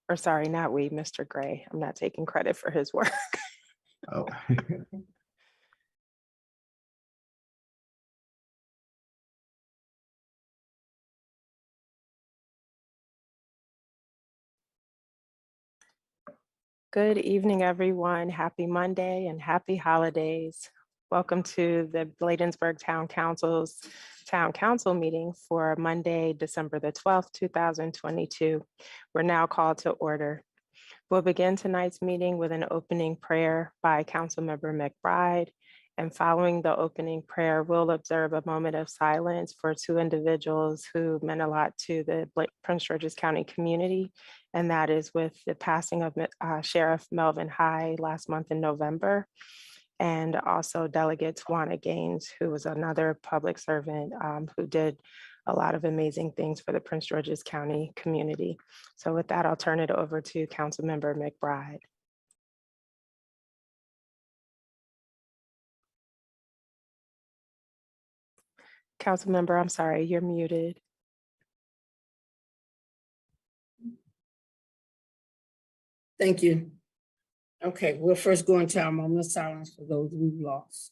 Or sorry, not we, Mr. Gray. I'm not taking credit for his work. Oh. Good evening, everyone. Happy Monday and happy holidays. Welcome to the Bladensburg Town Council's Town Council meeting for Monday, December the 12th, 2022. We're now called to order. We'll begin tonight's meeting with an opening prayer by Councilmember McBride. And following the opening prayer, we'll observe a moment of silence for two individuals who meant a lot to the Prince George's County community. And that is with the passing of Sheriff Melvin High last month in November. And also Delegate Tawana Gaines, who was another public servant who did a lot of amazing things for the Prince George's County community. So with that, I'll turn it over to Councilmember McBride. Councilmember, I'm sorry, you're muted. Thank you. Okay, we'll first go into our moment of silence for those we've lost.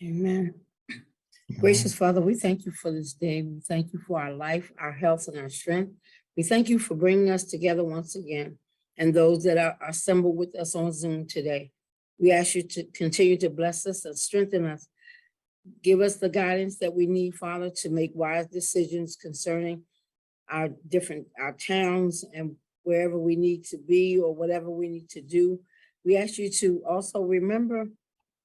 Amen. Gracious Father, we thank you for this day. We thank you for our life, our health, and our strength. We thank you for bringing us together once again, and those that are assembled with us on Zoom today. We ask you to continue to bless us and strengthen us. Give us the guidance that we need, Father, to make wise decisions concerning our towns and wherever we need to be or whatever we need to do. We ask you to also remember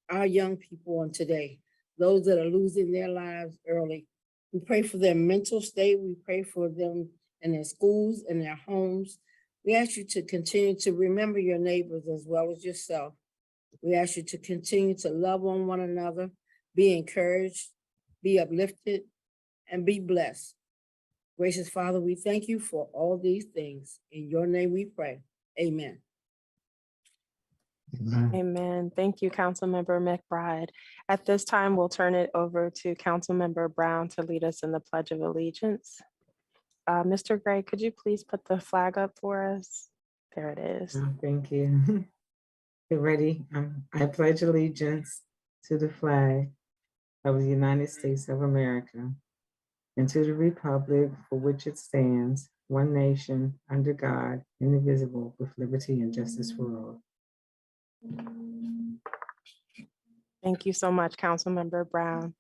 our young people on today, those that are losing their lives early. We pray for their mental state. We pray for them in their schools and their homes. We ask you to continue to remember your neighbors as well as yourself. We ask you to continue to love on one another, be encouraged, be uplifted, and be blessed. Gracious Father, we thank you for all these things. In your name we pray. Amen. Amen. Thank you, Councilmember McBride. At this time, we'll turn it over to Councilmember Brown to lead us in the Pledge of Allegiance. Mr. Gray, could you please put the flag up for us? There it is. Thank you. Get ready. I pledge allegiance to the flag of the United States of America and to the republic for which it stands, one nation, under God, indivisible, with liberty and justice for all. Thank you so much, Councilmember Brown.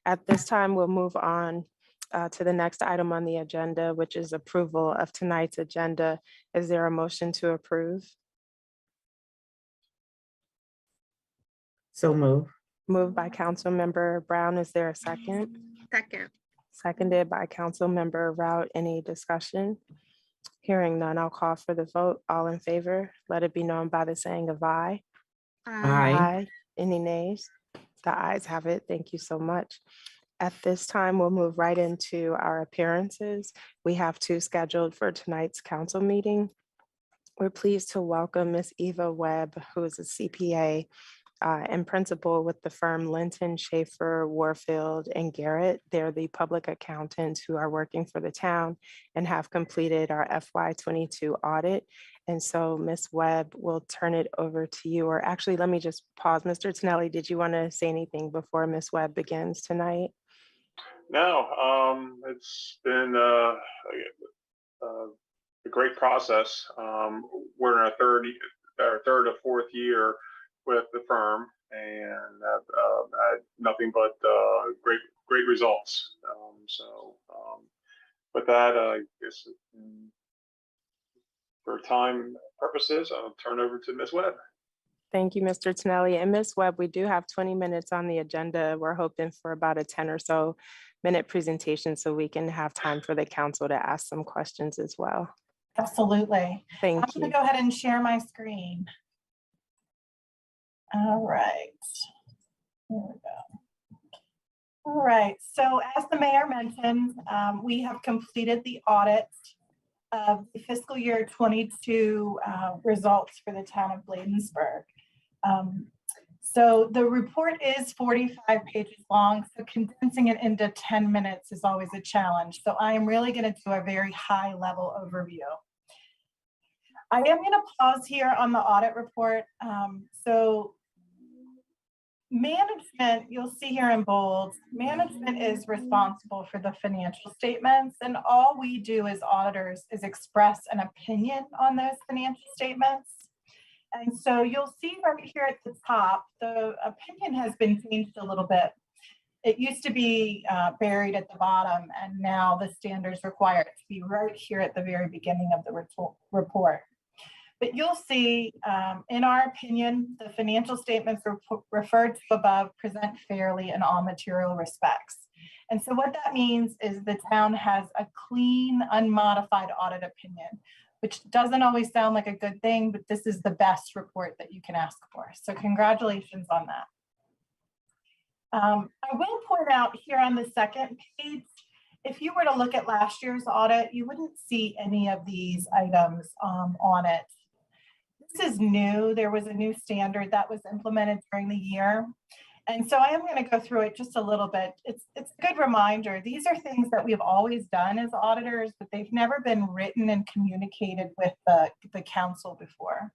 At this time, we'll move on to the next item on the agenda, which is approval of tonight's agenda. Is there a motion to approve? So move. Moved by Councilmember Brown. Is there a second? Second. Seconded by Councilmember Rout. Any discussion? Hearing none, I'll call for the vote. All in favor, let it be known by the saying of aye. Aye. Any nays? The ayes have it. Thank you so much. At this time, we'll move right into our appearances. We have two scheduled for tonight's council meeting. We're pleased to welcome Ms. Eva Webb, who is a CPA and principal with the firm Linton, Schaefer, Warfield, and Garrett. They're the public accountants who are working for the town and have completed our FY22 audit. And so Ms. Webb, we'll turn it over to you, or actually, let me just pause. Mr. Tonelli, did you want to say anything before Ms. Webb begins tonight? No, it's been a great process. We're in our third or fourth year with the firm, and had nothing but great results. With that, I guess for time purposes, I'll turn over to Ms. Webb. Thank you, Mr. Tonelli. And Ms. Webb, we do have 20 minutes on the agenda. We're hoping for about a 10 or so minute presentation so we can have time for the council to ask some questions as well. Absolutely. Thank I'm you. going to go ahead and share my screen. All right. Here we go. All right. So as the mayor mentioned, we have completed the audit of the fiscal year 22 results for the town of Bladensburg. So the report is 45 pages long, so condensing it into 10 minutes is always a challenge. So I am really going to do a very high level overview. I am going to pause here on the audit report. So management, you'll see here in bold, management is responsible for the financial statements, and all we do as auditors is express an opinion on those financial statements. And so you'll see right here at the top, the opinion has been changed a little bit. It used to be buried at the bottom, and now the standards require it to be right here at the very beginning of the report. But you'll see, in our opinion, the financial statements referred to above present fairly in all material respects. And so what that means is the town has a clean, unmodified audit opinion, which doesn't always sound like a good thing, but this is the best report that you can ask for. So congratulations on that. I will point out here on the second page, if you were to look at last year's audit, you wouldn't see any of these items on it. This is new. There was a new standard that was implemented during the year. And so I am going to go through it just a little bit. It's a good reminder. These are things that we've always done as auditors, but they've never been written and communicated with the council before.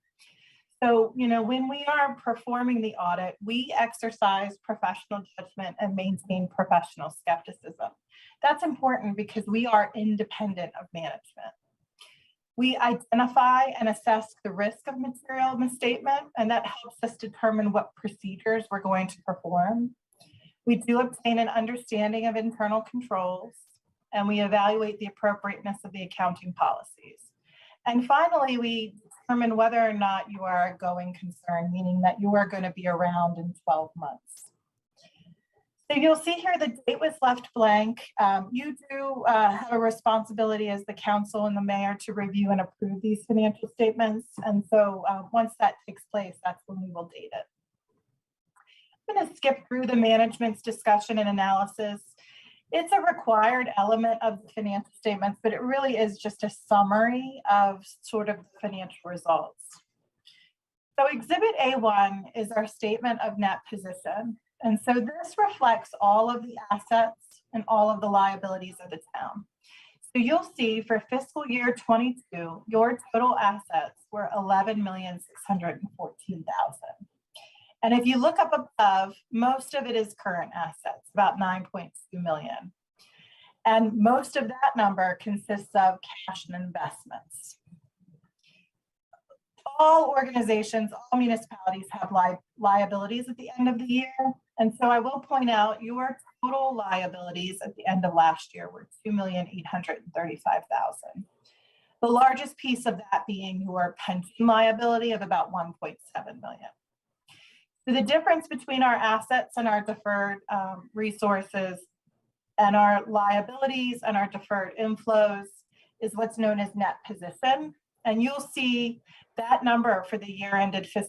So, you know, when we are performing the audit, we exercise professional judgment and maintain professional skepticism. That's important because we are independent of management. We identify and assess the risk of material misstatement, and that helps us determine what procedures we're going to perform. We do obtain an understanding of internal controls, and we evaluate the appropriateness of the accounting policies. And finally, we determine whether or not you are a going concern, meaning that you are going to be around in 12 months. So you'll see here the date was left blank. You do have a responsibility as the council and the mayor to review and approve these financial statements. And so once that takes place, that's when we will date it. I'm going to skip through the management's discussion and analysis. It's a required element of the financial statements, but it really is just a summary of sort of the financial results. So Exhibit A1 is our statement of net position. And so this reflects all of the assets and all of the liabilities of the town. So you'll see for fiscal year 22, your total assets were $11,614,000. And if you look up above, most of it is current assets, about 9.2 million. And most of that number consists of cash and investments. All organizations, all municipalities have liabilities at the end of the year. And so I will point out your total liabilities at the end of last year were $2,835,000. The largest piece of that being your pension liability of about 1.7 million. So the difference between our assets and our deferred resources and our liabilities and our deferred inflows is what's known as net position. And you'll see that number for the year ended June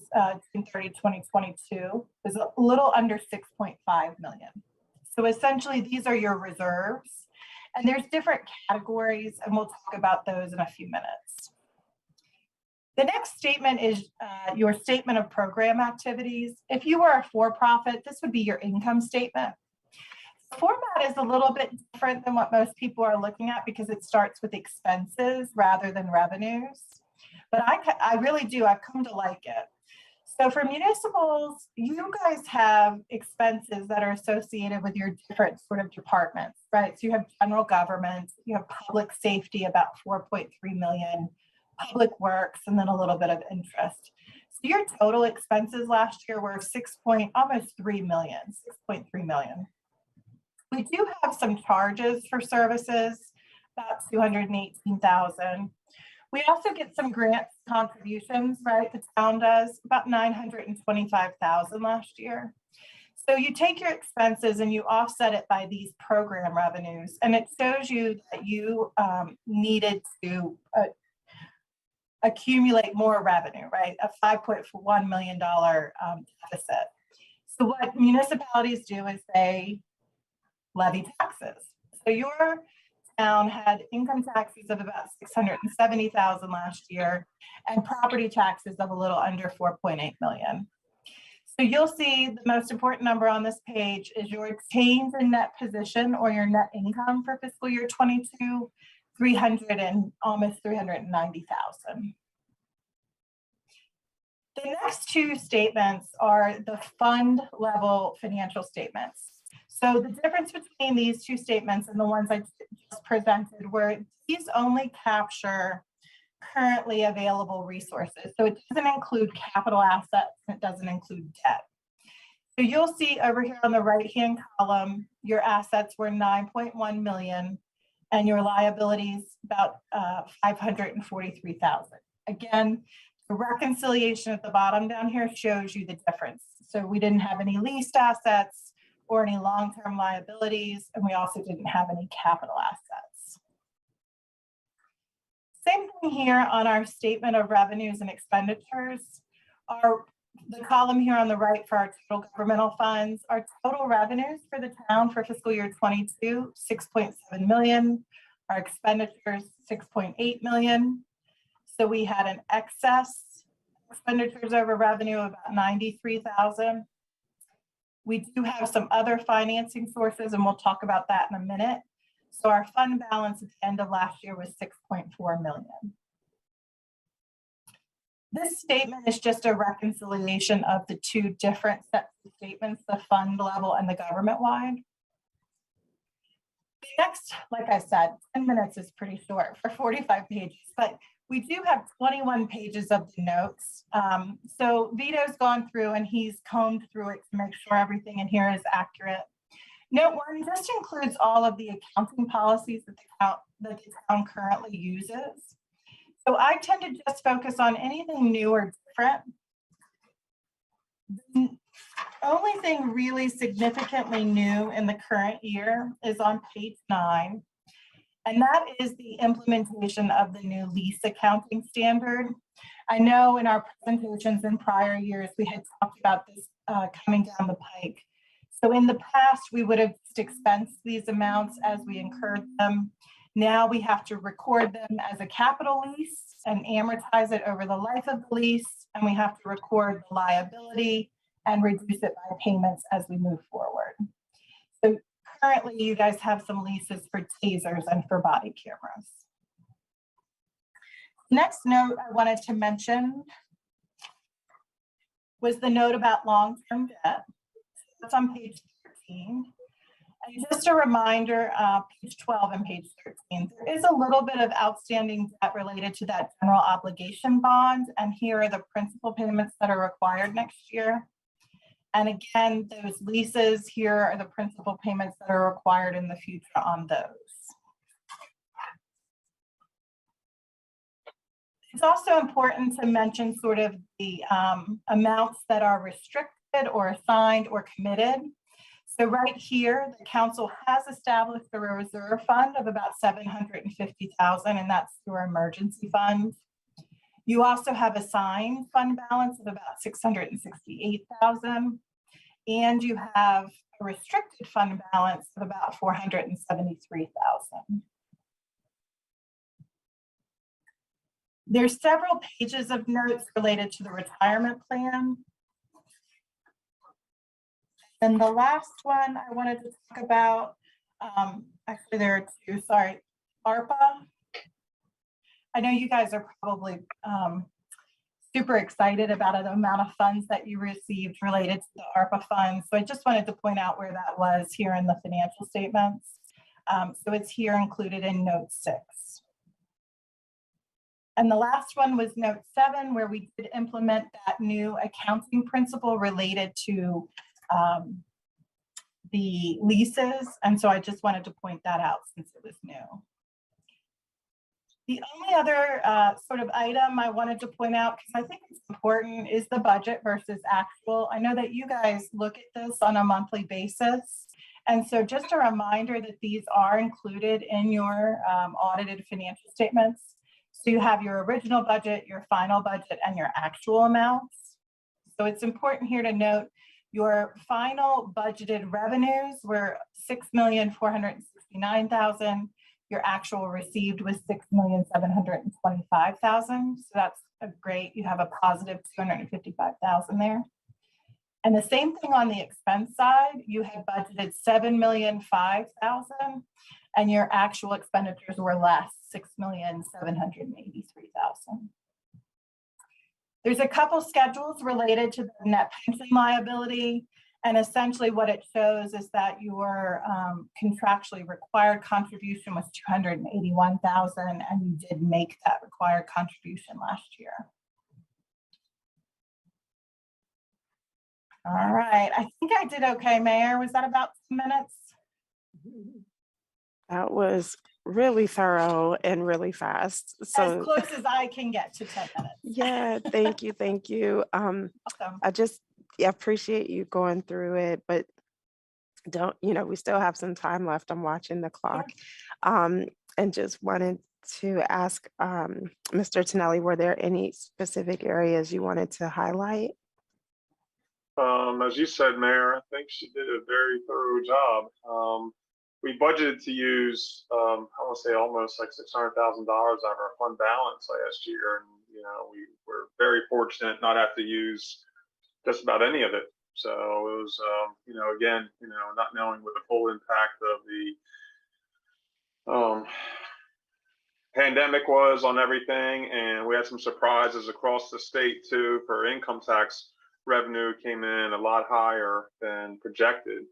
30, 2022 is a little under 6.5 million. So essentially these are your reserves, and there's different categories, and we'll talk about those in a few minutes. The next statement is your statement of program activities. If you were a for-profit, this would be your income statement. The format is a little bit different than what most people are looking at because it starts with expenses rather than revenues. But I really do, I've come to like it. So for municipals, you guys have expenses that are associated with your different sort of departments, right? So you have general government, you have public safety, about 4.3 million, public works, and then a little bit of interest. So your total expenses last year were almost 3 million, 6.3 million. We do have some charges for services, about 218,000. We also get some grant contributions, right? The town does about 925,000 last year. So you take your expenses and you offset it by these program revenues, and it shows you that you needed to accumulate more revenue, right? A $5.1 million deficit. So what municipalities do is they levy taxes. So your town had income taxes of about $670,000 last year and property taxes of a little under $4.8 million. So you'll see the most important number on this page is your change in net position or your net income for fiscal year 22, almost 390,000. The next two statements are the fund level financial statements. So the difference between these two statements and the ones I just presented were these only capture currently available resources. So it doesn't include capital assets, and it doesn't include debt. So you'll see over here on the right-hand column, your assets were 9.1 million and your liabilities about 543,000. Again, the reconciliation at the bottom down here shows you the difference. So we didn't have any leased assets or any long-term liabilities, and we also didn't have any capital assets. Same thing here on our statement of revenues and expenditures. The column here on the right for our total governmental funds, our total revenues for the town for fiscal year 22, 6.7 million. Our expenditures, 6.8 million. So we had an excess expenditures over revenue of about 93,000. We do have some other financing sources, and we'll talk about that in a minute. So our fund balance at the end of last year was 6.4 million. This statement is just a reconciliation of the two different sets of statements, the fund level and the government-wide. The next, like I said, 10 minutes is pretty short for 45 pages, but we do have 21 pages of the notes. So Vito's gone through and he's combed through it to make sure everything in here is accurate. Note one just includes all of the accounting policies that the town currently uses. So I tend to just focus on anything new or different. The only thing really significantly new in the current year is on page 9. And that is the implementation of the new lease accounting standard. I know in our presentations in prior years, we had talked about this coming down the pike. So in the past, we would have just expensed these amounts as we incurred them. Now we have to record them as a capital lease and amortize it over the life of the lease. And we have to record the liability and reduce it by payments as we move forward. So currently, you guys have some leases for tasers and for body cameras. Next note I wanted to mention was the note about long-term debt. That's on page 13. And just a reminder, page 12 and page 13, there is a little bit of outstanding debt related to that general obligation bond. And here are the principal payments that are required next year. And again, those leases here are the principal payments that are required in the future on those. It's also important to mention sort of the amounts that are restricted or assigned or committed. So right here, the council has established a reserve fund of about 750,000, and that's through our emergency fund. You also have assigned fund balance of about 668,000, and you have a restricted fund balance of about 473,000. There's several pages of notes related to the retirement plan. And the last one I wanted to talk about, actually there are two, sorry, ARPA. I know you guys are probably super excited about the amount of funds that you received related to the ARPA funds. So I just wanted to point out where that was here in the financial statements. So it's here included in note 6. And the last one was note 7, where we did implement that new accounting principle related to the leases. And so I just wanted to point that out since it was new. The only other sort of item I wanted to point out, because I think it's important, is the budget versus actual. I know that you guys look at this on a monthly basis. And so just a reminder that these are included in your audited financial statements. So you have your original budget, your final budget, and your actual amounts. So it's important here to note your final budgeted revenues were $6,469,000. Your actual received was $6,725,000. So that's a great, you have a positive $255,000 there. And the same thing on the expense side, you had budgeted $7,005,000 and your actual expenditures were less, $6,783,000. There's a couple schedules related to the net pension liability. And essentially what it shows is that your contractually required contribution was $281,000 and you did make that required contribution last year. All right, I think I did okay, Mayor. Was that about 10 minutes? That was really thorough and really fast. As So close as I can get to 10 minutes. yeah, thank you, thank you. Welcome. I just appreciate you going through it, but don't, we still have some time left. I'm watching the clock. And just wanted to ask Mr. Tonelli, were there any specific areas you wanted to highlight? As you said, Mayor, I think she did a very thorough job. We budgeted to use, I want to say almost like $600,000 out of our fund balance last year. And, we were very fortunate not have to use just about any of it. So it was, again, not knowing what the full impact of the pandemic was on everything. And we had some surprises across the state too for income tax. Revenue came in a lot higher than projected,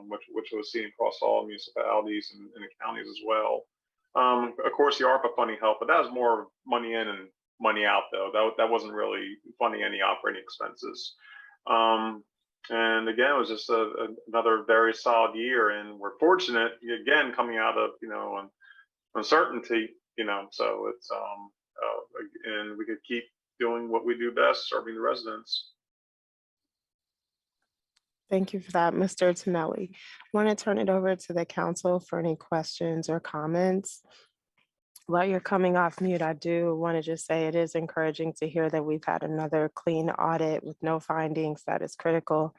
which was seen across all municipalities and the counties as well. Of course, the ARPA funding helped, but that was more money in and money out, though. That wasn't really funding any operating expenses. And again, it was just another very solid year, and we're fortunate again coming out of uncertainty. So it's and we could keep doing what we do best, serving the residents. Thank you for that, Mr. Tonelli. I want to turn it over to the council for any questions or comments. While you're coming off mute, I do want to just say it is encouraging to hear that we've had another clean audit with no findings. That is critical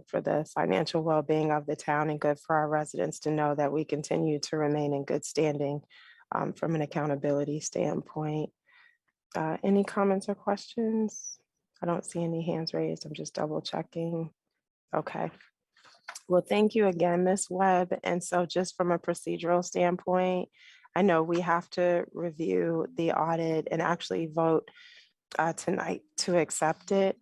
for the financial well-being of the town and good for our residents to know that we continue to remain in good standing from an accountability standpoint. Any comments or questions? I don't see any hands raised. I'm just double checking. Okay. Well, thank you again, Ms. Webb. And so just from a procedural standpoint, I know we have to review the audit and actually vote tonight to accept it.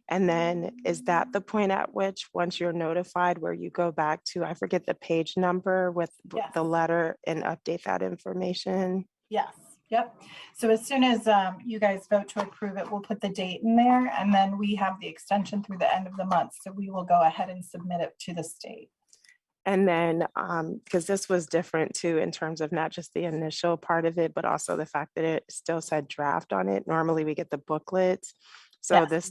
And then is that the point at which, once you're notified, where you go back to, I forget the page number with Yes. the letter and update that information? Yes. Yep. So as soon as you guys vote to approve it, we'll put the date in there, and then we have the extension through the end of the month. So we will go ahead and submit it to the state. And then, because this was different too, in terms of not just the initial part of it, but also the fact that it still said draft on it. Normally we get the booklets. So Yes.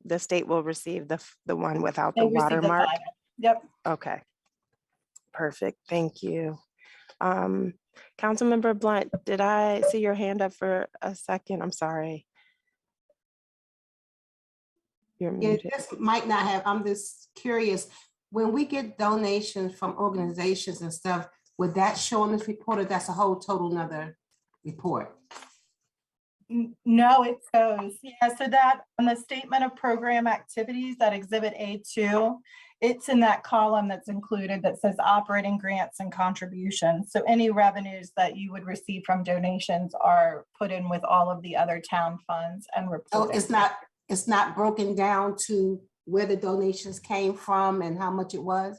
the state will receive the one without They the received the watermark. final. Yep. Okay. Perfect. Thank you. Councilmember Blunt, did I see your hand up for a second? I'm sorry. You're Yeah, muted. this might not have, I'm just curious, when we get donations from organizations and stuff, would that show on this report, or that's a whole total nother report? No, it shows. Yeah, so that on the statement of program activities, that exhibit A2, it's in that column that's included that says operating grants and contributions. So any revenues that you would receive from donations are put in with all of the other town funds and Oh, reported. it's not broken down to where the donations came from and how much it was?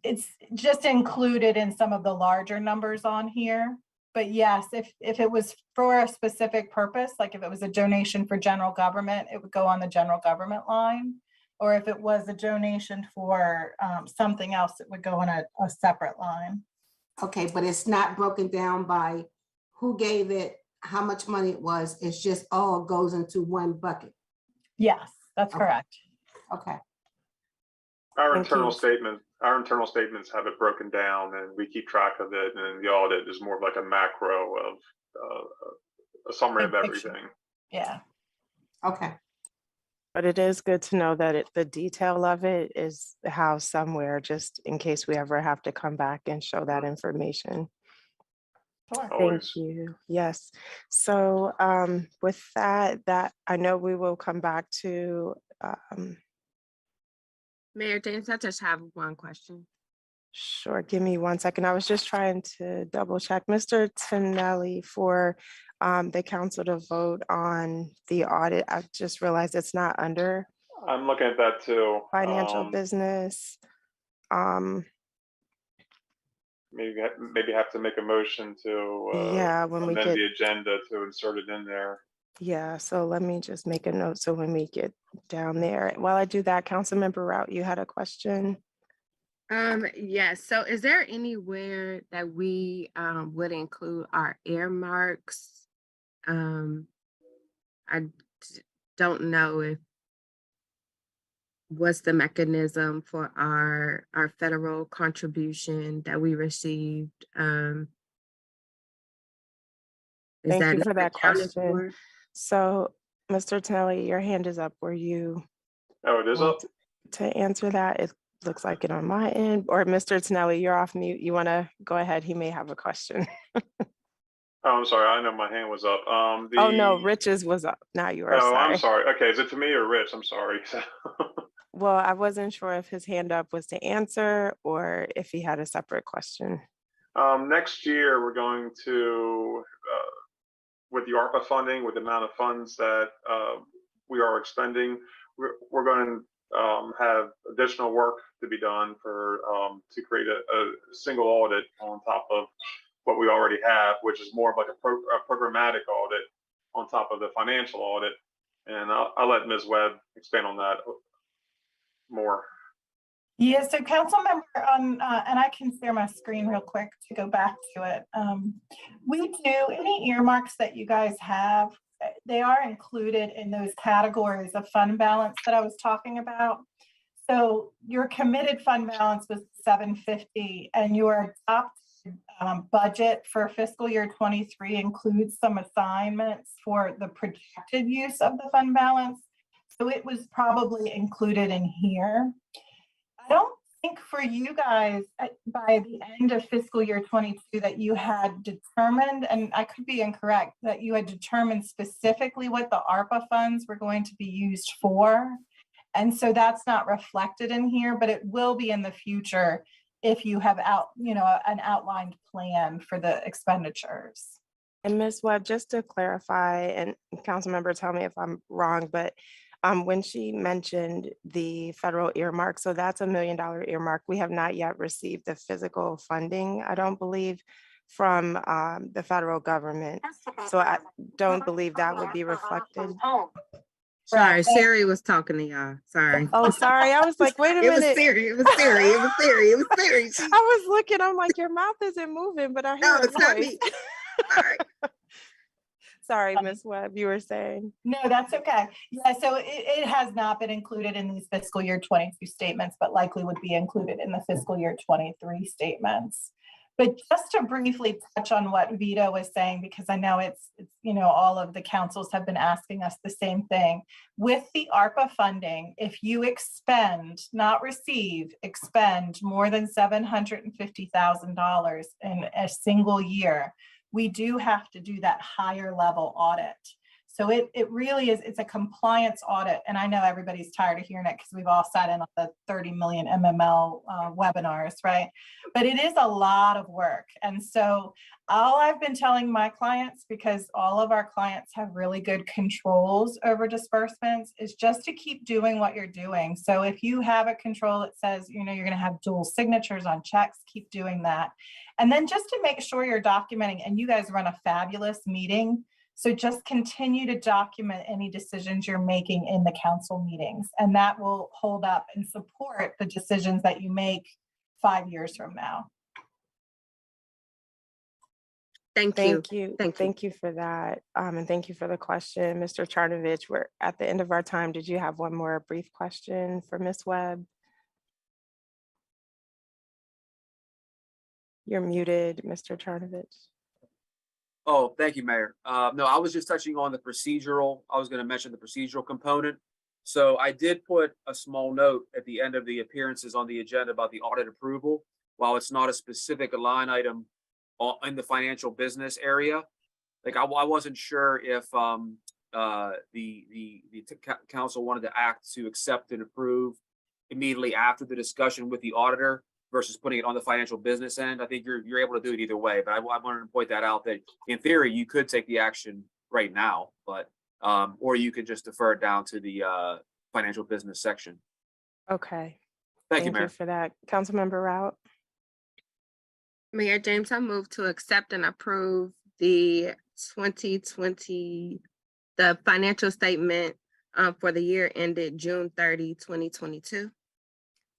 It's just included in some of the larger numbers on here. But yes, if it was for a specific purpose, like if it was a donation for general government, it would go on the general government line. Or if it was a donation for something else, it would go on a separate line. Okay, but it's not broken down by who gave it, how much money it was. It's just all goes into one bucket. Yes, that's Okay. correct. Okay. Our Thank internal you. statements have it broken down, and we keep track of it. And the audit is more of like a macro a summary of Big picture. everything. Yeah. Okay, But it is good to know that the detail of it is housed somewhere, just in case we ever have to come back and show that information. Sure. Thank Always. you. Yes. So with that I know we will come back to, Mayor James, I just have one question. sure, give me 1 second. I was just trying to double check. Mr. Tonelli, for the council to vote on the audit, I just realized it's not under I'm looking at that too. financial business. Maybe have to make a motion to Yeah, when we amend get, the agenda to insert it in there. yeah, so let me just make a note so when we get down there, while I do that, Councilmember Rout, you had a question? Yes, so is there anywhere that we would include our earmarks? Don't know if what's the mechanism for our federal contribution that we received. Is Thank that you for not that accounted question. for? So, Mr. Tonelli, your hand is up. Were you Oh, it is up? want to answer that? It looks like it on my end. Or Mr. Tonelli, you're off mute. You want to go ahead? He may have a question. Oh, I'm sorry. I know my hand was up. Oh, no, Rich's was up. Now you are, Oh, I'm sorry. sorry. Okay, is it to me or Rich? I'm sorry. Well, I wasn't sure if his hand up was to answer or if he had a separate question. Next year, we're going to, with the ARPA funding, with the amount of funds that we are expending, we're going to have additional work to be done for to create a single audit on top of what we already have, which is more of like a programmatic audit on top of the financial audit. And I'll let Ms. Webb expand on that more. Yeah, so council member, and I can share my screen real quick to go back to it. We do, any earmarks that you guys have, they are included in those categories of fund balance that I was talking about. So your committed fund balance was 750 and your adopted budget for fiscal year 23 includes some assignments for the projected use of the fund balance. So it was probably included in here. I don't think for you guys by the end of fiscal year 22 that you had determined, and I could be incorrect, that you had determined specifically what the ARPA funds were going to be used for. And so that's not reflected in here, but it will be in the future if you have an outlined plan for the expenditures. And Ms. Webb, just to clarify, and council member, tell me if I'm wrong, but when she mentioned the federal earmark, so that's $1 million earmark. We have not yet received the physical funding, I don't believe, from the federal government. So I don't believe that would be reflected. Sorry, Right. Siri was talking to y'all. Sorry. Oh, sorry. I was like, wait a It was minute. Siri. It was Siri. It was Siri. It was Siri. I was looking, I'm like, your mouth isn't moving, but I hear No, a it's not voice. me. Sorry. Sorry, Ms. Webb, you were saying. No, that's okay. Yeah, so it has not been included in these fiscal year 22 statements, but likely would be included in the fiscal year 23 statements. But just to briefly touch on what Vito was saying, because I know it's all of the councils have been asking us the same thing. With the ARPA funding, if you expend, not receive, expend more than $750,000 in a single year, we do have to do that higher level audit. So it really is, it's a compliance audit. And I know everybody's tired of hearing it because we've all sat in on the 30 million MML webinars, right? But it is a lot of work. And so all I've been telling my clients, because all of our clients have really good controls over disbursements, is just to keep doing what you're doing. So if you have a control that says, you're going to have dual signatures on checks, keep doing that. And then just to make sure you're documenting, and you guys run a fabulous meeting. So just continue to document any decisions you're making in the council meetings, and that will hold up and support the decisions that you make 5 years from now. Thank you. Thank you for that. And thank you for the question, Mr. Charnovich. We're at the end of our time. Did you have one more brief question for Ms. Webb? You're muted, Mr. Charnovich. Oh, thank you, Mayor. No, I was just touching on the procedural. I was going to mention the procedural component. So I did put a small note at the end of the appearances on the agenda about the audit approval. While it's not a specific line item in the financial business area, like I wasn't sure if council wanted to act to accept and approve immediately after the discussion with the auditor versus putting it on the financial business end. I think you're able to do it either way, but I wanted to point that out that in theory you could take the action right now, but or you could just defer it down to the financial business section. Okay, Thank you, Mayor. for that. Councilmember Rout. Mayor James, I move to accept and approve the 2020, the financial statement for the year ended June 30, 2022.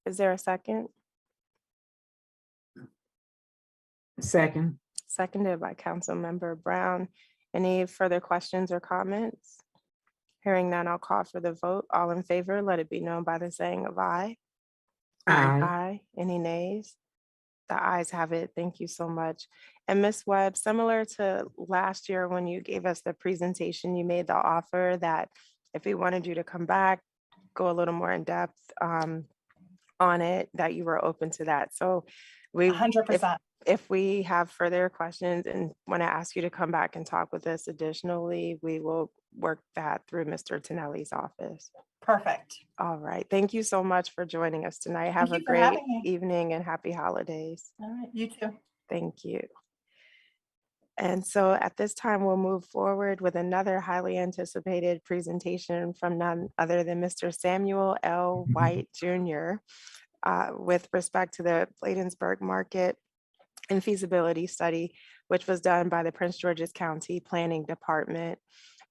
Is there a second? Second. Seconded by Councilmember Brown. Any further questions or comments? Hearing none, I'll call for the vote. All in favor, let it be known by the saying of aye. Aye. Aye. Any nays? The ayes have it. Thank you so much. And Ms. Webb, similar to last year when you gave us the presentation, you made the offer that if we wanted you to come back, go a little more in depth on it, that you were open to that. So we, 100%. if we have further questions and want to ask you to come back and talk with us additionally, we will work that through Mr. Tonelli's office. Perfect. All right. Thank you so much for joining us tonight. Have Thank a you for great having me. evening and happy holidays. All right, you too. Thank you. And so at this time, we'll move forward with another highly anticipated presentation from none other than Mr. Samuel L. White Jr. With respect to the Bladensburg market and feasibility study, which was done by the Prince George's County Planning Department.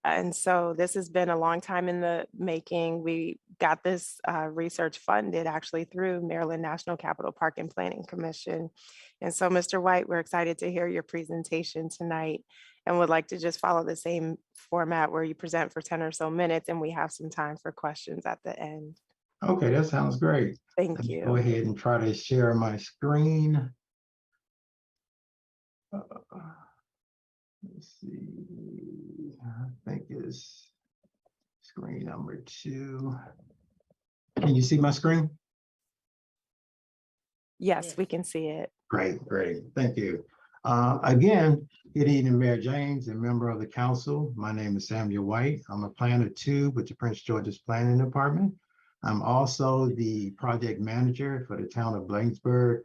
And so this has been a long time in the making. We got this research funded actually through Maryland National Capital Park and Planning Commission. And so, Mr. White, we're excited to hear your presentation tonight and would like to just follow the same format where you present for 10 or so minutes and we have some time for questions at the end. Okay, that sounds great. Thank Let me you. go ahead and try to share my screen. Let's see, I think it's screen number 2. Can you see my screen? Yes, we can see it. Great, thank you. Again, good evening, Mayor James and member of the council. My name is Samuel White. I'm a planner 2 with the Prince George's Planning Department. I'm also the project manager for the town of Bladensburg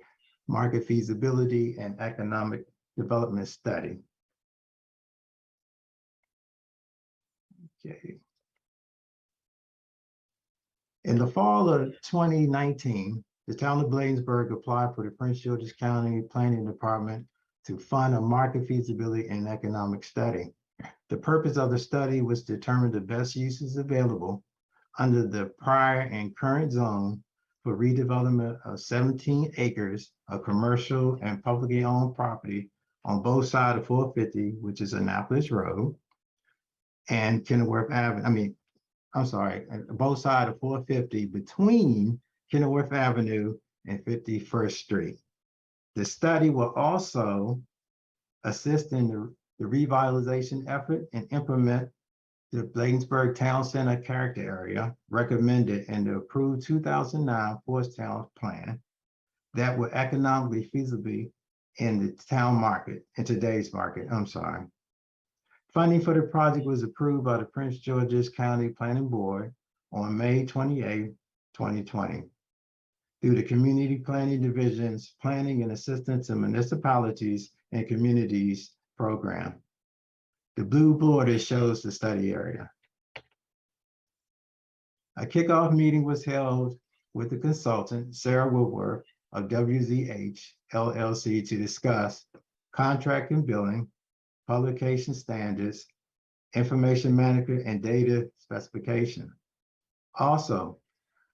Market Feasibility and Economic Development Study. Okay. In the fall of 2019, the town of Bladensburg applied for the Prince George's County Planning Department to fund a market feasibility and economic study. The purpose of the study was to determine the best uses available under the prior and current zone for redevelopment of 17 acres of commercial and publicly owned property on both sides of 450, which is Annapolis Road, and Kenilworth Avenue. Both sides of 450 between Kenilworth Avenue and 51st Street. The study will also assist in the revitalization effort and implement the Bladensburg Town Center character area recommended in the approved 2009 Forest Town Plan that will economically feasibly in the town market, in today's market, Funding for the project was approved by the Prince George's County Planning Board on May 28, 2020. Through the Community Planning Division's Planning and Assistance in Municipalities and Communities program. The blue border shows the study area. A kickoff meeting was held with the consultant, Sarah Woodworth of WZH LLC, to discuss contract and billing, publication standards, information management, and data specification. Also,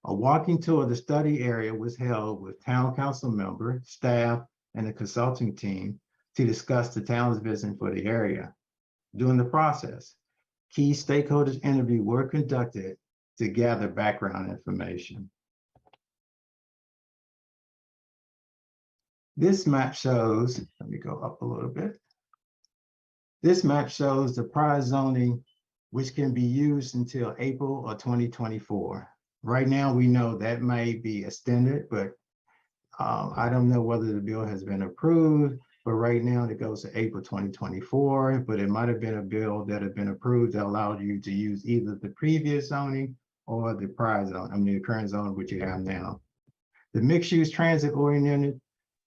a walking tour of the study area was held with town council member, staff, and the consulting team to discuss the town's vision for the area. During the process, key stakeholders interviews were conducted to gather background information. This map shows, let me go up a little bit. This map shows the prior zoning, which can be used until April of 2024. Right now, we know that may be extended, but I don't know whether the bill has been approved, but right now it goes to April 2024, but it might have been a bill that had been approved that allowed you to use either the previous zoning or the prior zone, the current zone, which you have now. The mixed-use transit-oriented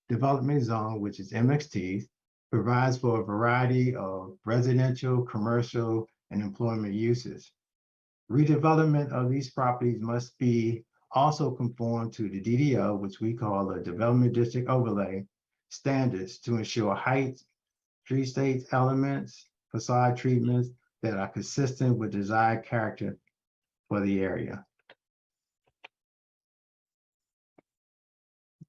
development zone, which is MXT, provides for a variety of residential, commercial, and employment uses. Redevelopment of these properties must be also conform to the DDO, which we call a Development District Overlay standards to ensure height, tree state elements, facade treatments that are consistent with desired character for the area.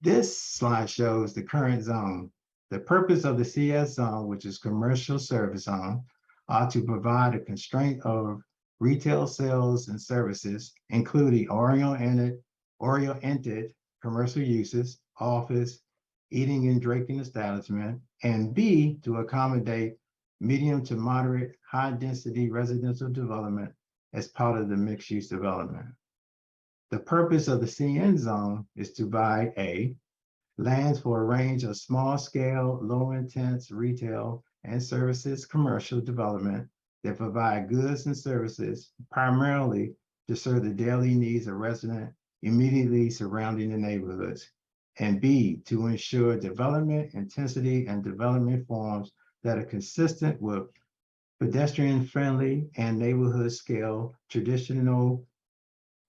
This slide shows the current zone. The purpose of the CS zone, which is commercial service zone, are to provide a constraint of retail sales and services, including oriented commercial uses, office, eating and drinking establishment, and B, to accommodate medium to moderate high density residential development as part of the mixed use development. The purpose of the CN zone is to buy A, lands for a range of small scale, low intense retail and services commercial development that provide goods and services primarily to serve the daily needs of residents immediately surrounding the neighborhoods. And B, to ensure development intensity and development forms that are consistent with pedestrian friendly and neighborhood scale traditional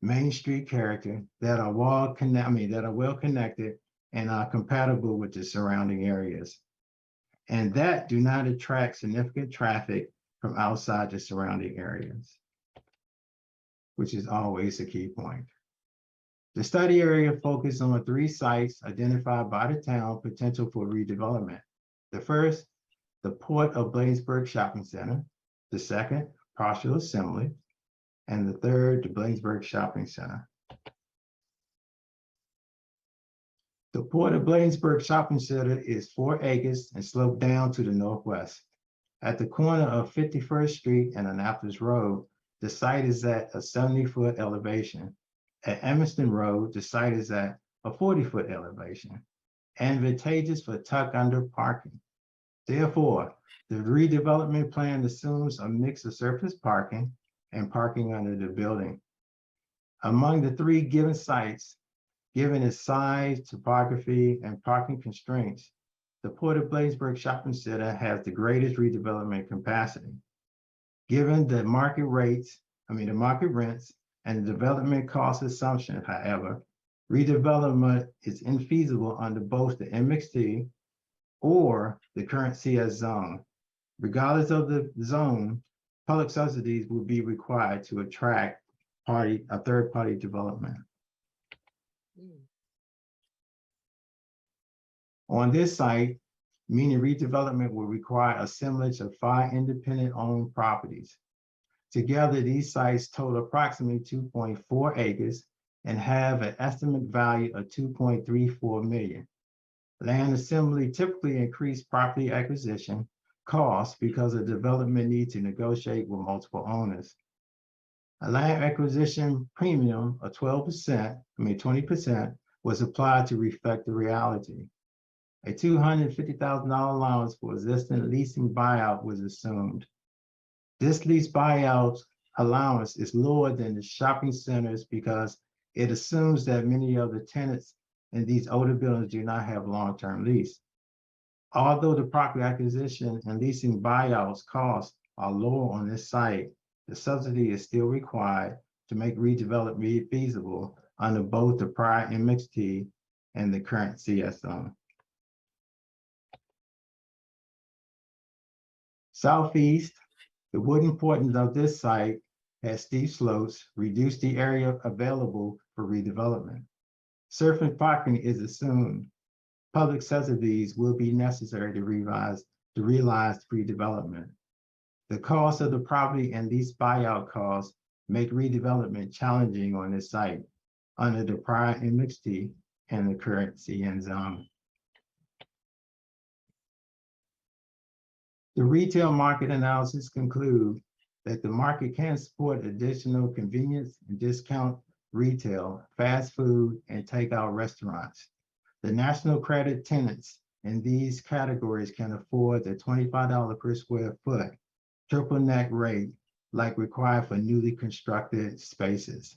Main Street character that are well connected and are compatible with the surrounding areas, and that do not attract significant traffic from outside the surrounding areas, which is always a key point. The study area focused on 3 sites identified by the town potential for redevelopment. The first, the Port of Bladensburg Shopping Center. The second, Partial Assembly. And the third, the Bladensburg Shopping Center. The Port of Bladensburg Shopping Center is 4 acres and sloped down to the northwest. At the corner of 51st Street and Annapolis Road, the site is at a 70-foot elevation. At Emerson Road, the site is at a 40-foot elevation, advantageous for tuck under parking. Therefore, the redevelopment plan assumes a mix of surface parking and parking under the building. Among the 3 given sites, given its size, topography, and parking constraints, the Port of Bladensburg Shopping Center has the greatest redevelopment capacity. Given the market rents, and the development cost assumption, however, redevelopment is infeasible under both the MXT or the current CS zone. Regardless of the zone, public subsidies will be required to attract a third-party development. On this site, meaning redevelopment will require assemblage of 5 independent-owned properties. Together, these sites total approximately 2.4 acres and have an estimate value of $2.34 million. Land assembly typically increase property acquisition costs because the development needs to negotiate with multiple owners. A land acquisition premium of 20% was applied to reflect the reality. A $250,000 allowance for existing leasing buyout was assumed. This lease buyout allowance is lower than the shopping centers because it assumes that many of the tenants in these older buildings do not have long-term lease. Although the property acquisition and leasing buyouts costs are lower on this site, the subsidy is still required to make redevelopment feasible under both the prior MXT and the current CS zone. Southeast, the wood importance of this site has steep slopes, reduce the area available for redevelopment. Surface parking is assumed. Public subsidies will be necessary to realize redevelopment. The cost of the property and these buyout costs make redevelopment challenging on this site under the prior MXT and the current CN zone. The retail market analysis conclude that the market can support additional convenience and discount retail, fast food, and takeout restaurants. The national credit tenants in these categories can afford the $25 per square foot triple net rate like required for newly constructed spaces.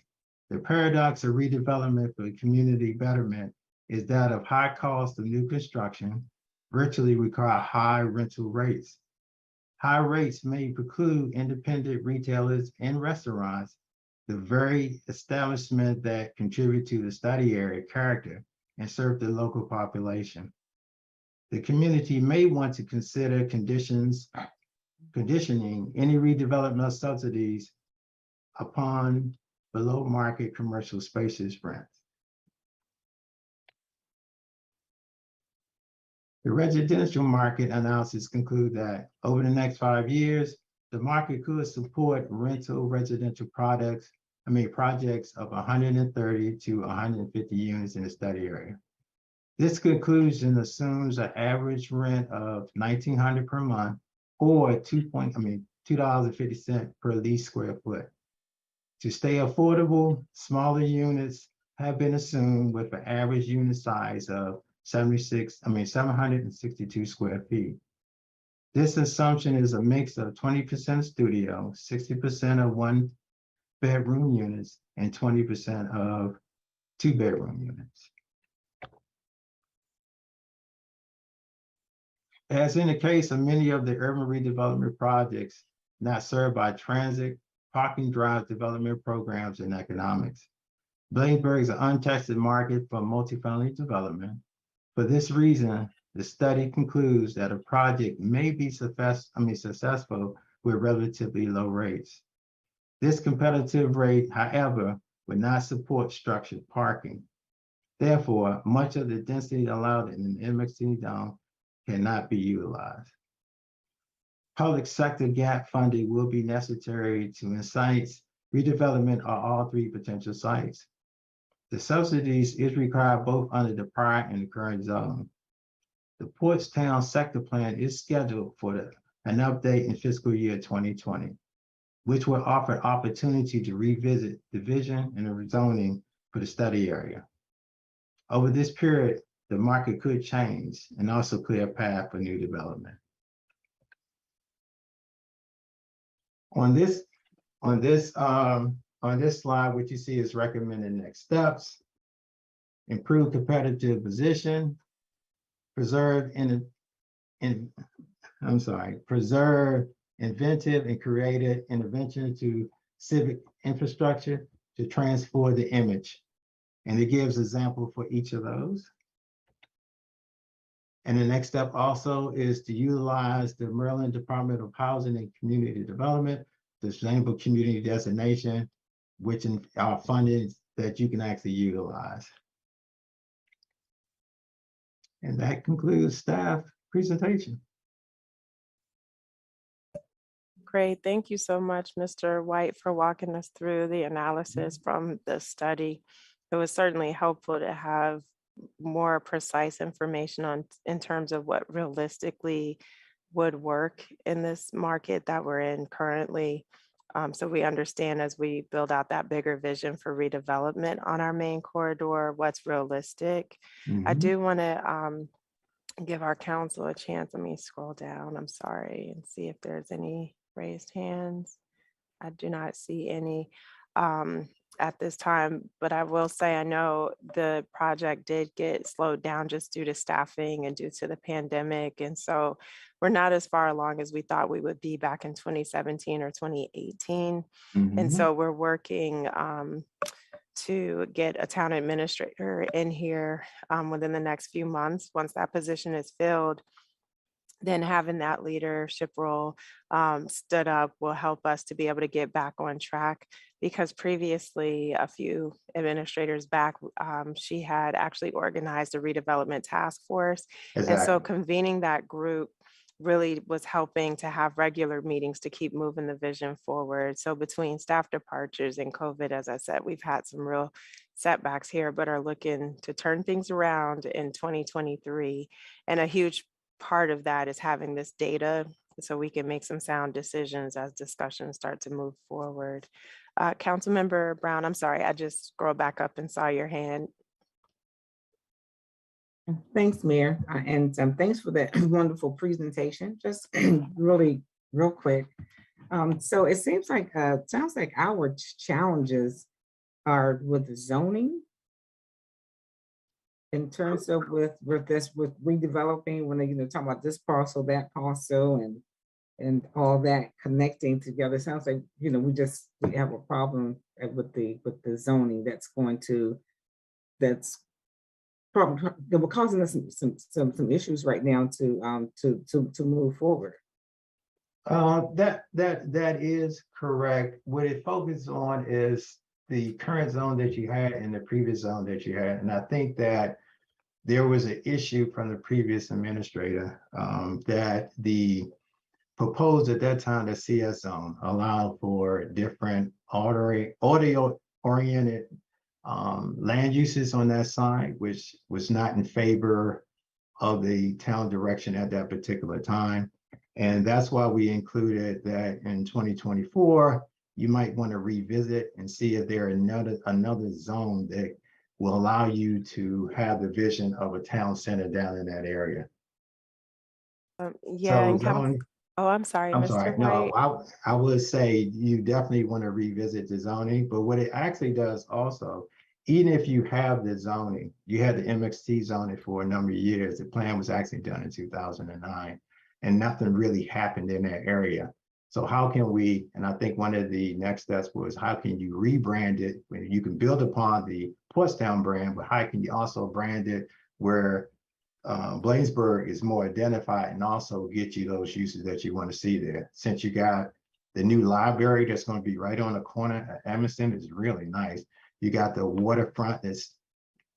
The paradox of redevelopment for community betterment is that of high cost of new construction virtually require high rental rates. High rates may preclude independent retailers and restaurants, the very establishment that contribute to the study area character and serve the local population. The community may want to consider conditioning any redevelopment subsidies upon below market commercial spaces rent. The residential market analysis conclude that over the next 5 years, the market could support rental residential projects of 130 to 150 units in the study area. This conclusion assumes an average rent of $1,900 per month or $2.50 per leased square foot. To stay affordable, smaller units have been assumed with an average unit size of 762 square feet. This assumption is a mix of 20% studio, 60% of 1-bedroom units, and 20% of 2-bedroom units. As in the case of many of the urban redevelopment projects not served by transit, parking drives development programs and economics, Bladensburg is an untested market for multifamily development. For this reason, the study concludes that a project may be successful with relatively low rates. This competitive rate, however, would not support structured parking. Therefore, much of the density allowed in an MXC zone cannot be utilized. Public sector gap funding will be necessary to incite redevelopment of all 3 potential sites. The subsidies is required both under the prior and the current zone. The Portstown sector plan is scheduled for an update in fiscal year 2020, which will offer opportunity to revisit the vision and the rezoning for the study area. Over this period, the market could change and also clear a path for new development. On this slide, what you see is recommended next steps: improve competitive position, preserve inventive and creative intervention to civic infrastructure to transform the image. And it gives example for each of those. And the next step also is to utilize the Maryland Department of Housing and Community Development, the Sustainable Community Designation, which are funding that you can actually utilize. And that concludes staff presentation. Great. Thank you so much, Mr. White, for walking us through the analysis from the study. It was certainly helpful to have more precise information in terms of what realistically would work in this market that we're in currently. So we understand as we build out that bigger vision for redevelopment on our main corridor, what's realistic. I do want to give our council a chance. Let me scroll down, I'm sorry, and see if there's any raised hands. I do not see any at this time, but I will say I know the project did get slowed down just due to staffing and due to the pandemic. And so we're not as far along as we thought we would be back in 2017 or 2018. And so we're working to get a town administrator in here within the next few months. Once that position is filled, then having that leadership role stood up will help us to be able to get back on track, because previously, a few administrators back, she had actually organized a redevelopment task force. Exactly. And so convening that group really was helping to have regular meetings to keep moving the vision forward. So between staff departures and COVID, as I said, we've had some real setbacks here, but are looking to turn things around in 2023. And a huge part of that is having this data so we can make some sound decisions as discussions start to move forward. Councilmember Brown, I'm sorry, I just scrolled back up and saw your hand. Thanks, Mayor, and thanks for that wonderful presentation. Just really real quick. So it seems like, sounds like our challenges are with the zoning in terms of with redeveloping, when they, talk about this parcel, that parcel, and all that connecting together. It sounds like, we have a problem with the zoning that's probably that will causing us some issues right now to move forward. That is correct. What it focuses on is the current zone that you had and the previous zone that you had. And I think that there was an issue from the previous administrator that the proposed at that time, the CS zone allowed for different audio-oriented land uses on that side, which was not in favor of the town direction at that particular time. And that's why we included that in 2024, you might want to revisit and see if there another zone that will allow you to have the vision of a town center down in that area. Yeah, and zoning, oh, I'm sorry, I'm Mr. sorry. White. No, I would say you definitely want to revisit the zoning, but what it actually does also, even if you have the zoning, you had the MXT zoning for a number of years. The plan was actually done in 2009, and nothing really happened in that area. So how can we, and I think one of the next steps was, how can you rebrand it? You can build upon the Portstown brand, but how can you also brand it where Bladensburg is more identified and also get you those uses that you want to see there? Since you got the new library that's going to be right on the corner at Emerson, is really nice. You got the waterfront that's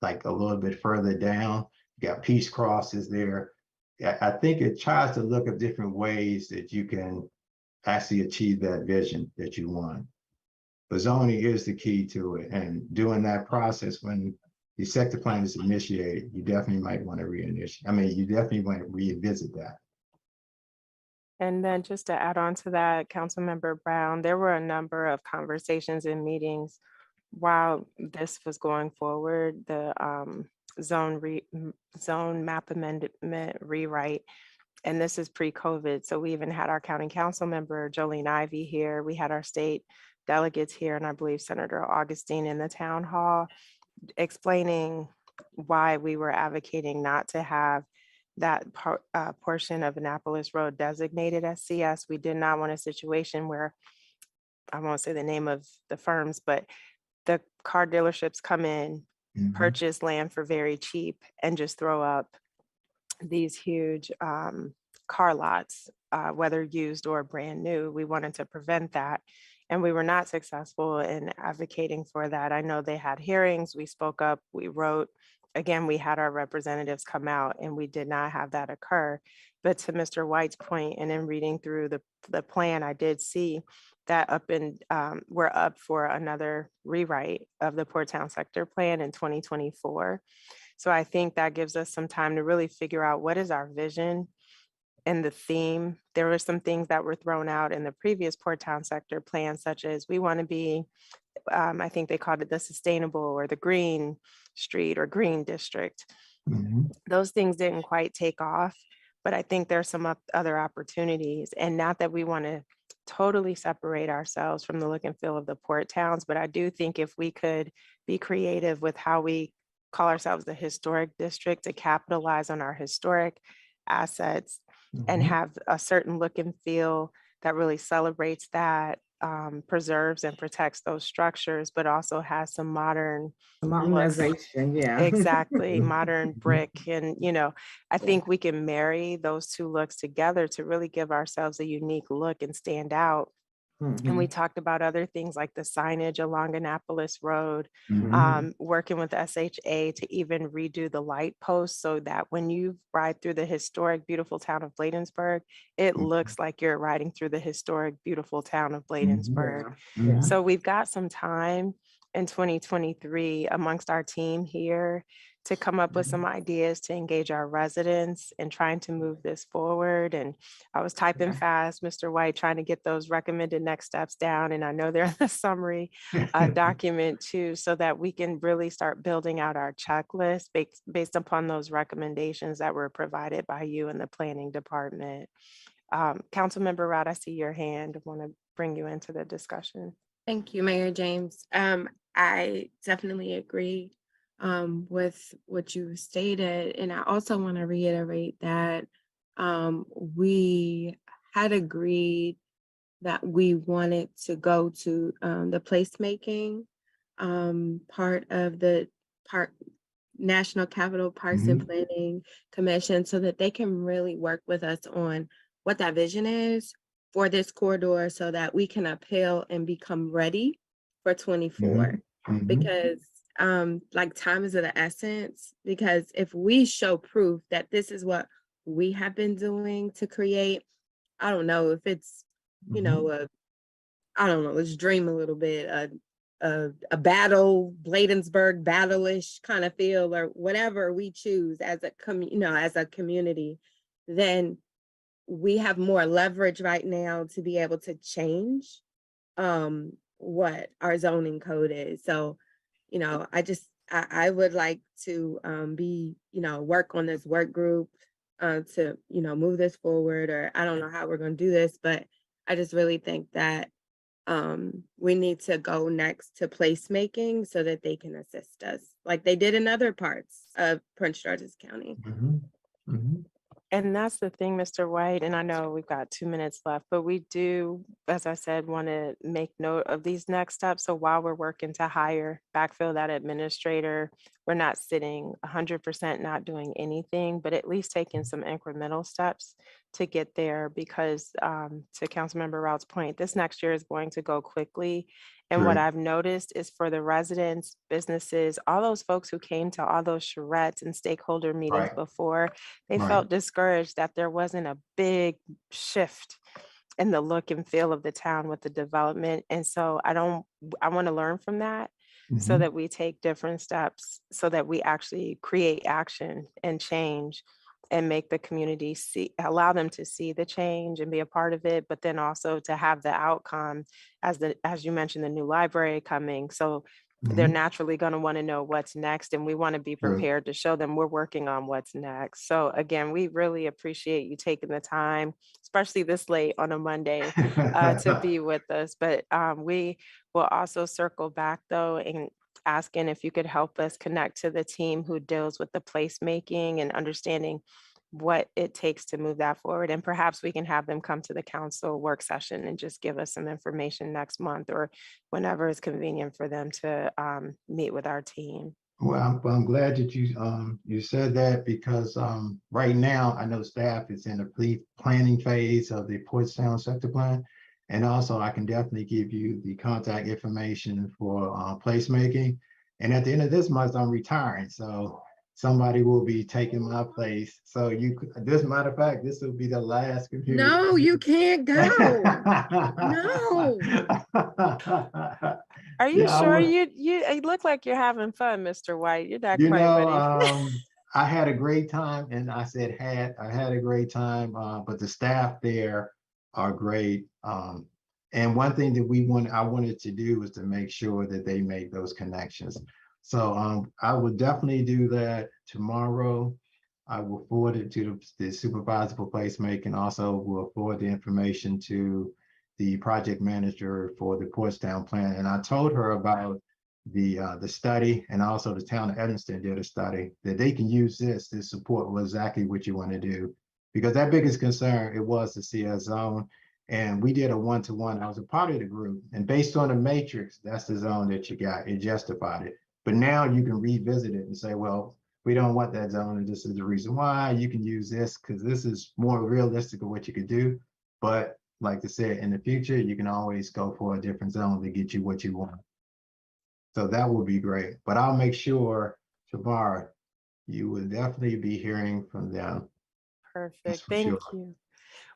like a little bit further down. You got Peace Crosses there. I think it tries to look at different ways that you can actually achieve that vision that you want. But zoning is the key to it. And doing that process, when the sector plan is initiated, you definitely might want to you definitely want to revisit that. And then just to add on to that, Councilmember Brown, there were a number of conversations and meetings while this was going forward, the zone map amendment rewrite. And this is pre-COVID. So we even had our county council member, Jolene Ivy, here. We had our state delegates here, and I believe Senator Augustine in the town hall, explaining why we were advocating not to have that portion of Annapolis Road designated as CS. We did not want a situation where, I won't say the name of the firms, but the car dealerships come in, purchase land for very cheap, and just throw up these huge car lots, whether used or brand new. We wanted to prevent that, and we were not successful in advocating for that. I know they had hearings, we spoke up, we wrote. Again, we had our representatives come out, and we did not have that occur. But to Mr. White's point, and in reading through the plan, I did see that we're up for another rewrite of the Port Town Sector Plan in 2024. So I think that gives us some time to really figure out what is our vision and the theme. There were some things that were thrown out in the previous Port Town Sector Plan, such as we want to be, I think they called it the sustainable or the green street or green district. Those things didn't quite take off, but I think there's some other opportunities. And not that we want to totally separate ourselves from the look and feel of the port towns, but I do think if we could be creative with how we call ourselves the historic district to capitalize on our historic assets and have a certain look and feel that really celebrates that, preserves and protects those structures, but also has some modern modernization, yeah. Exactly, modern brick. And, I think we can marry those two looks together to really give ourselves a unique look and stand out. And we talked about other things like the signage along Annapolis Road, working with SHA to even redo the light posts so that when you ride through the historic, beautiful town of Bladensburg, it looks like you're riding through the historic, beautiful town of Bladensburg. So we've got some time in 2023 amongst our team here to come up with some ideas to engage our residents in trying to move this forward. And I was typing fast, Mr. White, trying to get those recommended next steps down. And I know they're in the summary document too, so that we can really start building out our checklist based upon those recommendations that were provided by you and the planning department. Councilmember Rod, I see your hand. I want to bring you into the discussion. Thank you, Mayor James. I definitely agree with what you stated. And I also want to reiterate that we had agreed that we wanted to go to the placemaking part of the National Capital Parks and Planning Commission, so that they can really work with us on what that vision is for this corridor, so that we can appeal and become ready for 24. Because like time is of the essence, because if we show proof that this is what we have been doing to create, I don't know if it's, you know, I don't know, let's dream a little bit, a battle, Bladensburg battle-ish kind of feel, or whatever we choose as a as a community, then we have more leverage right now to be able to change what our zoning code is. So, you know, I would like to work on this work group to, move this forward, or I don't know how we're going to do this, but I just really think that we need to go next to placemaking so that they can assist us like they did in other parts of Prince George's County. And that's the thing, Mr. White, and I know we've got 2 minutes left, but we do, as I said, want to make note of these next steps. So while we're working to backfill that administrator, we're not sitting 100% not doing anything, but at least taking some incremental steps to get there, because to Councilmember Rout's point, this next year is going to go quickly. And what I've noticed is for the residents, businesses, all those folks who came to all those charrettes and stakeholder meetings before, they felt discouraged that there wasn't a big shift in the look and feel of the town with the development. And so I want to learn from that so that we take different steps, so that we actually create action and change and make the community allow them to see the change and be a part of it, but then also to have the outcome as you mentioned, the new library coming. So they're naturally going to want to know what's next, and we want to be prepared to show them we're working on what's next. So again, we really appreciate you taking the time, especially this late on a Monday, to be with us. But we will also circle back though and asking if you could help us connect to the team who deals with the placemaking and understanding what it takes to move that forward. And perhaps we can have them come to the council work session and just give us some information next month or whenever it's convenient for them to meet with our team. Well, I'm glad that you said that, because right now I know staff is in the planning phase of the Portstown sector plan. And also I can definitely give you the contact information for placemaking. And at the end of this month, I'm retiring. So somebody will be taking my place. So this matter of fact, this will be the last computer. No, you can't go. No. Are you sure? You look like you're having fun, Mr. White. You're not quite ready. I had a great time, and I said I had a great time, but the staff there are great. And one thing that I wanted to do was to make sure that they make those connections. So I will definitely do that tomorrow. I will forward it to the supervisor for placemaking. Also will forward the information to the project manager for the Portstown plan. And I told her about the study, and also the town of Evanston did a study that they can use this to support exactly what you want to do. Because that biggest concern, it was the CS zone. And we did a one-to-one. I was a part of the group. And based on the matrix, that's the zone that you got. It justified it. But now you can revisit it and say, well, we don't want that zone, and this is the reason why. You can use this because this is more realistic of what you could do. But like I said, in the future, you can always go for a different zone to get you what you want. So that would be great. But I'll make sure tomorrow you will definitely be hearing from them. Perfect. Thank you.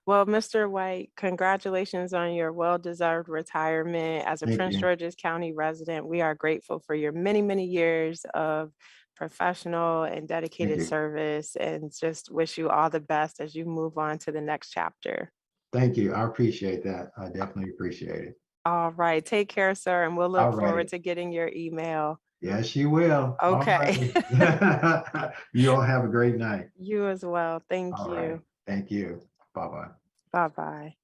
Well, Mr. White, congratulations on your well-deserved retirement. As a Prince George's County resident, we are grateful for your many, many years of professional and dedicated you. service, and just wish you all the best as you move on to the next chapter. Thank you. I appreciate that. I definitely appreciate it. All right, take care, sir, and we'll look All forward righty. to getting your email. Yes, you will. All Okay. righty. You all have a great night. You as well. Thank All you. right. Thank you. Bye-bye. Bye-bye.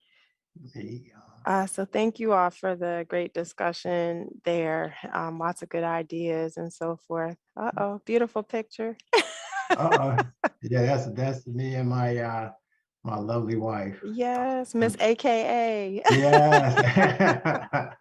Yeah. So thank you all for the great discussion there. Lots of good ideas and so forth. Uh-oh, beautiful picture. Yeah, that's me and my my lovely wife. Yes, Miss AKA. Yes.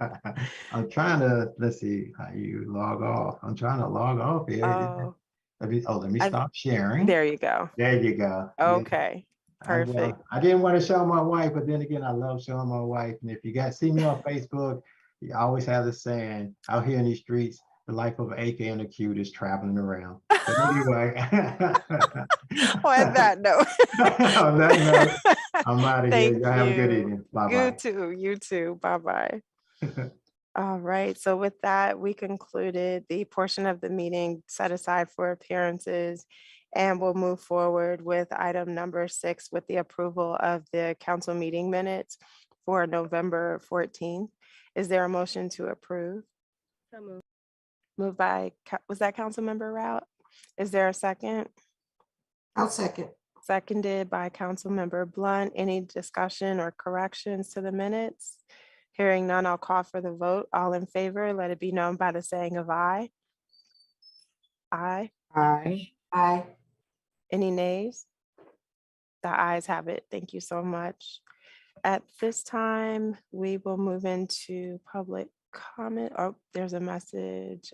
I'm trying to, let's see how you log off. I'm trying to log off here. Oh, Let me I- stop sharing. there you go. There you go. Yeah. Okay, perfect. I didn't want to show my wife, but then again, I love showing my wife. And if you guys see me on Facebook, you always have this saying out here in these streets, the life of AK and the cute is traveling around. But anyway. On that note. On that note, I'm out of here. Thank Y'all have a good you. evening. Bye-bye. You too. You too. Bye-bye. All right. So with that, we concluded the portion of the meeting set aside for appearances, and we'll move forward with item number 6 with the approval of the council meeting minutes for November 14th. Is there a motion to approve? So moved. Moved by, was that Councilmember Rout? Is there a second? I'll second. Seconded by Councilmember Blunt. Any discussion or corrections to the minutes? Hearing none, I'll call for the vote. All in favor, let it be known by the saying of aye. Aye. Aye. Aye. Any nays? The ayes have it. Thank you so much. At this time, we will move into public comment. Oh, there's a message.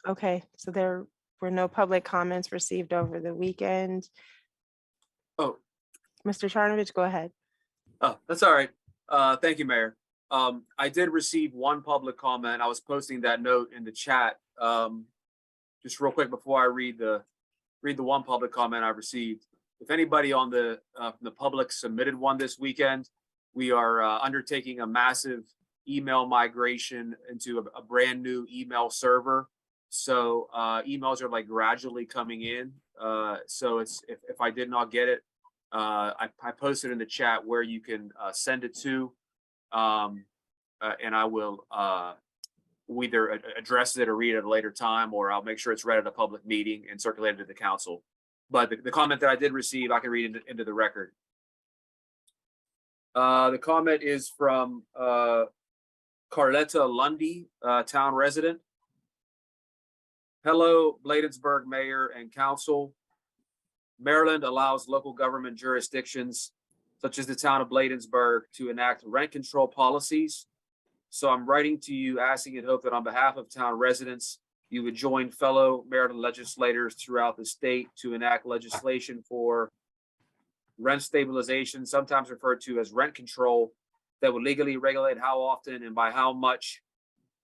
Okay, so there were no public comments received over the weekend. Oh. Mr. Charnovich, go ahead. Oh, that's all right. Thank you, Mayor. I did receive one public comment. I was posting that note in the chat. Just real quick before I read the one public comment I received. If anybody on the from the public submitted one this weekend, we are undertaking a massive email migration into a brand new email server. So emails are like gradually coming in. So it's if I did not get it, I posted in the chat where you can send it to, and I will either address it or read it at a later time, or I'll make sure it's read at a public meeting and circulated to the council. But the comment that I did receive, I can read into the record. The comment is from Carletta Lundy, town resident. Hello, Bladensburg Mayor and Council. Maryland allows local government jurisdictions, such as the town of Bladensburg, to enact rent control policies. So I'm writing to you asking and hope that on behalf of town residents, you would join fellow Maryland legislators throughout the state to enact legislation for rent stabilization, sometimes referred to as rent control, that would legally regulate how often and by how much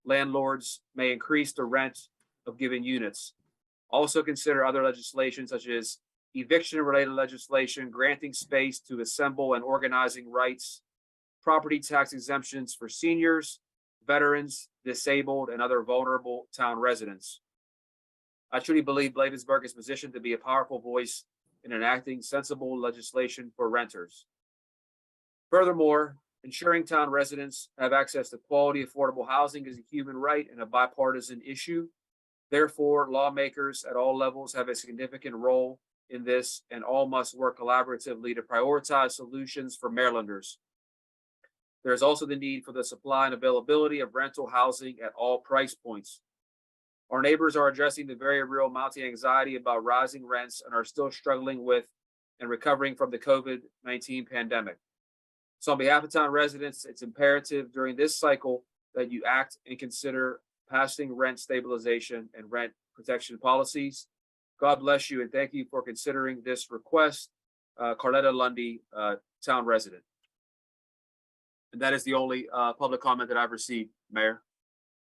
landlords may increase the rent of given units. Also consider other legislation such as eviction-related legislation, granting space to assemble and organizing rights, property tax exemptions for seniors, veterans, disabled, and other vulnerable town residents. I truly believe Bladensburg is positioned to be a powerful voice in enacting sensible legislation for renters. Furthermore, ensuring town residents have access to quality, affordable housing is a human right and a bipartisan issue. Therefore, lawmakers at all levels have a significant role in this, and all must work collaboratively to prioritize solutions for Marylanders. There is also the need for the supply and availability of rental housing at all price points. Our neighbors are addressing the very real mounting anxiety about rising rents and are still struggling with and recovering from the COVID-19 pandemic. So on behalf of town residents, it's imperative during this cycle that you act and consider passing rent stabilization and rent protection policies. God bless you and thank you for considering this request. Carletta Lundy, town resident. And that is the only public comment that I've received, Mayor.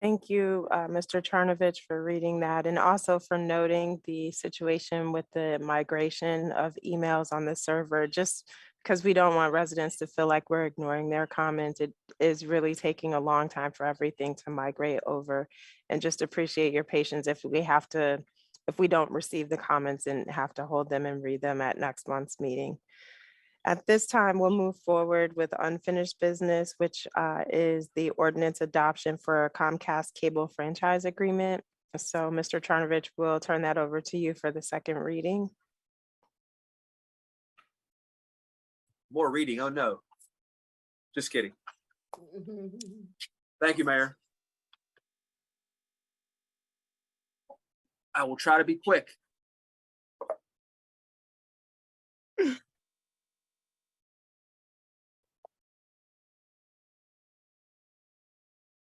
Thank you, Mr. Charnovich, for reading that, and also for noting the situation with the migration of emails on the server. Just because we don't want residents to feel like we're ignoring their comments. It is really taking a long time for everything to migrate over, and just appreciate your patience if we don't receive the comments and have to hold them and read them at next month's meeting. At this time, we'll move forward with unfinished business, which is the ordinance adoption for Comcast cable franchise agreement. So Mr. Charnovich, we'll turn that over to you for the second reading. More reading, oh no. Just kidding. Thank you, Mayor. I will try to be quick.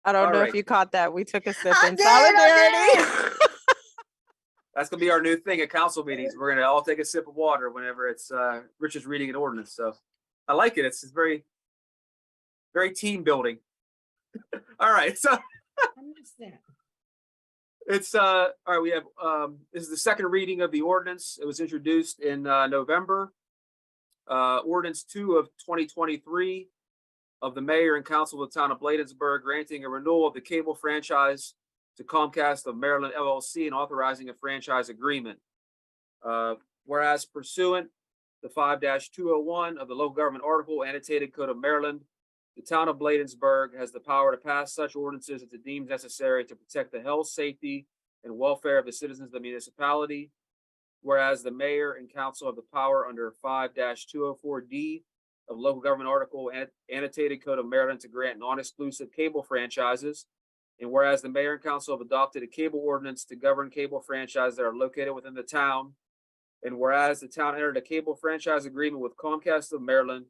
I don't All know right. if you caught that. We took a sip I in did, I solidarity. That's gonna be our new thing at council meetings. We're gonna all take a sip of water whenever it's Rich is reading an ordinance. So I like it. It's very, very team building. All right, so I missed that. it's all right. We have this is the second reading of the ordinance. It was introduced in November. Ordinance 2 of 2023 of the mayor and council of the town of Bladensburg granting a renewal of the cable franchise to Comcast of Maryland LLC and authorizing a franchise agreement. Whereas pursuant to 5-201 of the local government article annotated code of Maryland, the town of Bladensburg has the power to pass such ordinances as it deems necessary to protect the health, safety, and welfare of the citizens of the municipality. Whereas the mayor and council have the power under 5-204D of local government article annotated code of Maryland to grant non-exclusive cable franchises. And whereas the mayor and council have adopted a cable ordinance to govern cable franchises that are located within the town. And whereas the town entered a cable franchise agreement with Comcast of Maryland,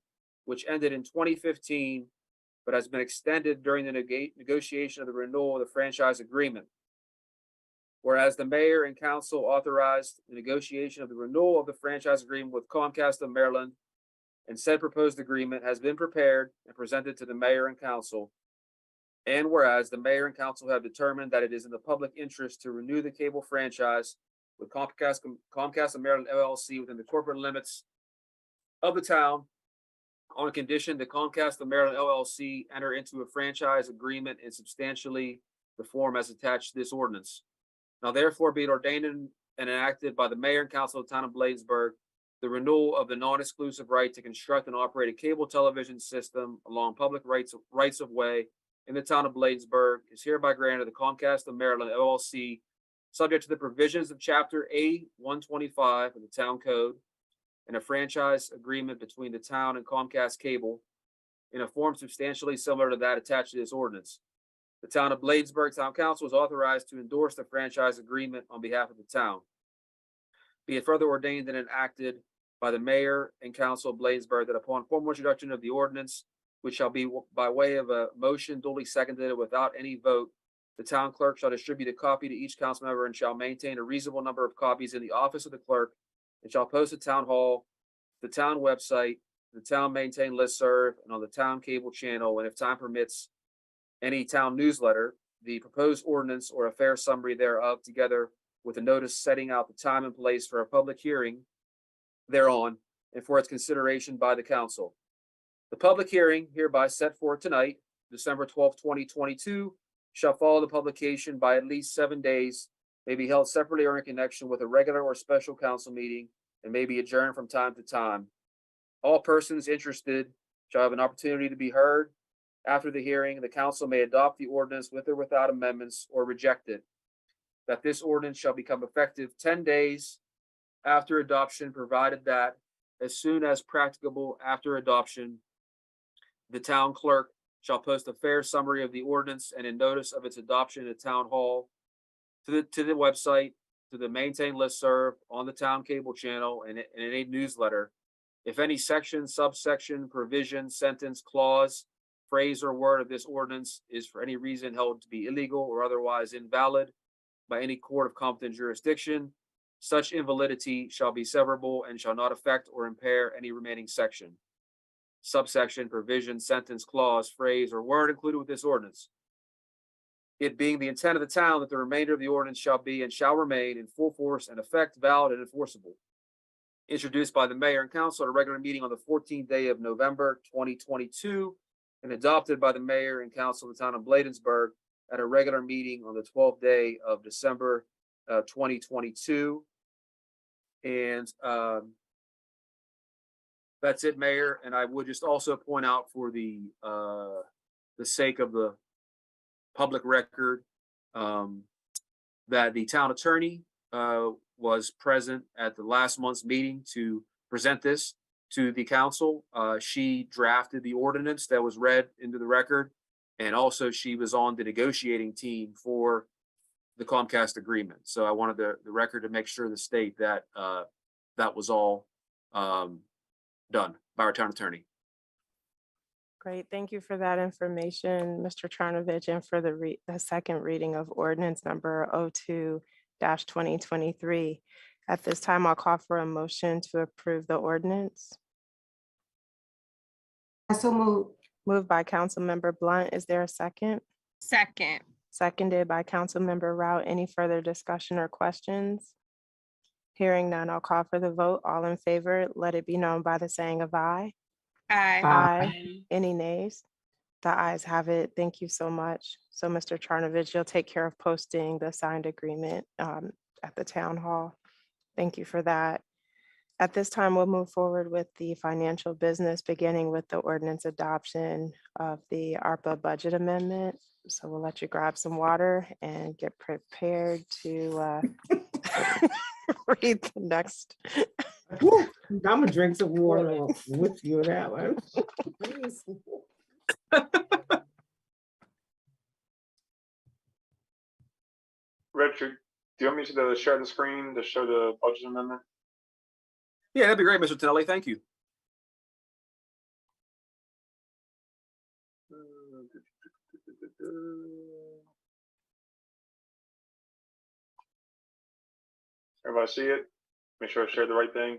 which ended in 2015, but has been extended during the negotiation of the renewal of the franchise agreement. Whereas the mayor and council authorized the negotiation of the renewal of the franchise agreement with Comcast of Maryland, and said proposed agreement has been prepared and presented to the mayor and council. And whereas the mayor and council have determined that it is in the public interest to renew the cable franchise with Comcast of Maryland LLC within the corporate limits of the town, on condition that Comcast of Maryland LLC enter into a franchise agreement in substantially the form as attached to this ordinance. Now therefore be it ordained and enacted by the mayor and council of the town of Bladensburg, the renewal of the non-exclusive right to construct and operate a cable television system along public rights of way in the town of Bladensburg is hereby granted to Comcast of Maryland LLC, subject to the provisions of Chapter A-125 of the Town Code, and a franchise agreement between the town and Comcast Cable in a form substantially similar to that attached to this ordinance. The town of Bladensburg Town Council is authorized to endorse the franchise agreement on behalf of the town. Be it further ordained and enacted by the mayor and council of Bladensburg that upon formal introduction of the ordinance, which shall be by way of a motion duly seconded without any vote, the town clerk shall distribute a copy to each council member and shall maintain a reasonable number of copies in the office of the clerk, and shall post at town hall, the town website, the town maintain listserv, and on the town cable channel, and if time permits, any town newsletter, the proposed ordinance or a fair summary thereof, together with a notice setting out the time and place for a public hearing thereon and for its consideration by the council. The public hearing hereby set forth tonight, December 12th, 2022, shall follow the publication by at least 7 days, may be held separately or in connection with a regular or special council meeting, and may be adjourned from time to time. All persons interested shall have an opportunity to be heard. After the hearing, the council may adopt the ordinance with or without amendments or reject it. That this ordinance shall become effective 10 days after adoption, provided that as soon as practicable after adoption, the town clerk shall post a fair summary of the ordinance and a notice of its adoption at town hall, to the website, to the maintain listserv, on the town cable channel, and in a newsletter. If any section, subsection, provision, sentence, clause, phrase, or word of this ordinance is for any reason held to be illegal or otherwise invalid by any court of competent jurisdiction, such invalidity shall be severable and shall not affect or impair any remaining section, subsection, provision, sentence, clause, phrase, or word included with this ordinance. It being the intent of the town that the remainder of the ordinance shall be and shall remain in full force and effect, valid and enforceable. introduced by the mayor and council at a regular meeting on the 14th day of November 2022, and adopted by the mayor and council of the town of Bladensburg at a regular meeting on the 12th day of December 2022. And that's it, Mayor. And I would just also point out, for the sake of the public record, that the town attorney was present at the last month's meeting to present this to the council. She drafted the ordinance that was read into the record, and also she was on the negotiating team for the Comcast agreement. So I wanted the record to make sure the state that that was all done by our town attorney. Great, thank you for that information, Mr. Charnovich, and for the second reading of ordinance number 02-2023. At this time, I'll call for a motion to approve the ordinance. I so move. Moved by Councilmember Blunt. Is there a second? Second. Seconded by Councilmember Rout. Any further discussion or questions? Hearing none, I'll call for the vote. All in favor, let it be known by the saying of aye. Aye. Aye. Any nays? The ayes have it. Thank you so much. So, Mr. Charnovich, you'll take care of posting the signed agreement at the town hall. Thank you for that. At this time, we'll move forward with the financial business, beginning with the ordinance adoption of the ARPA budget amendment. So we'll let you grab some water and get prepared to read the next. Woo, I'm gonna drink some water with you on that one. Richard, do you want me to share the screen to show the budget amendment? Yeah, that'd be great, Mr. Tonelli. Thank you. Everybody see it? Make sure I share the right thing.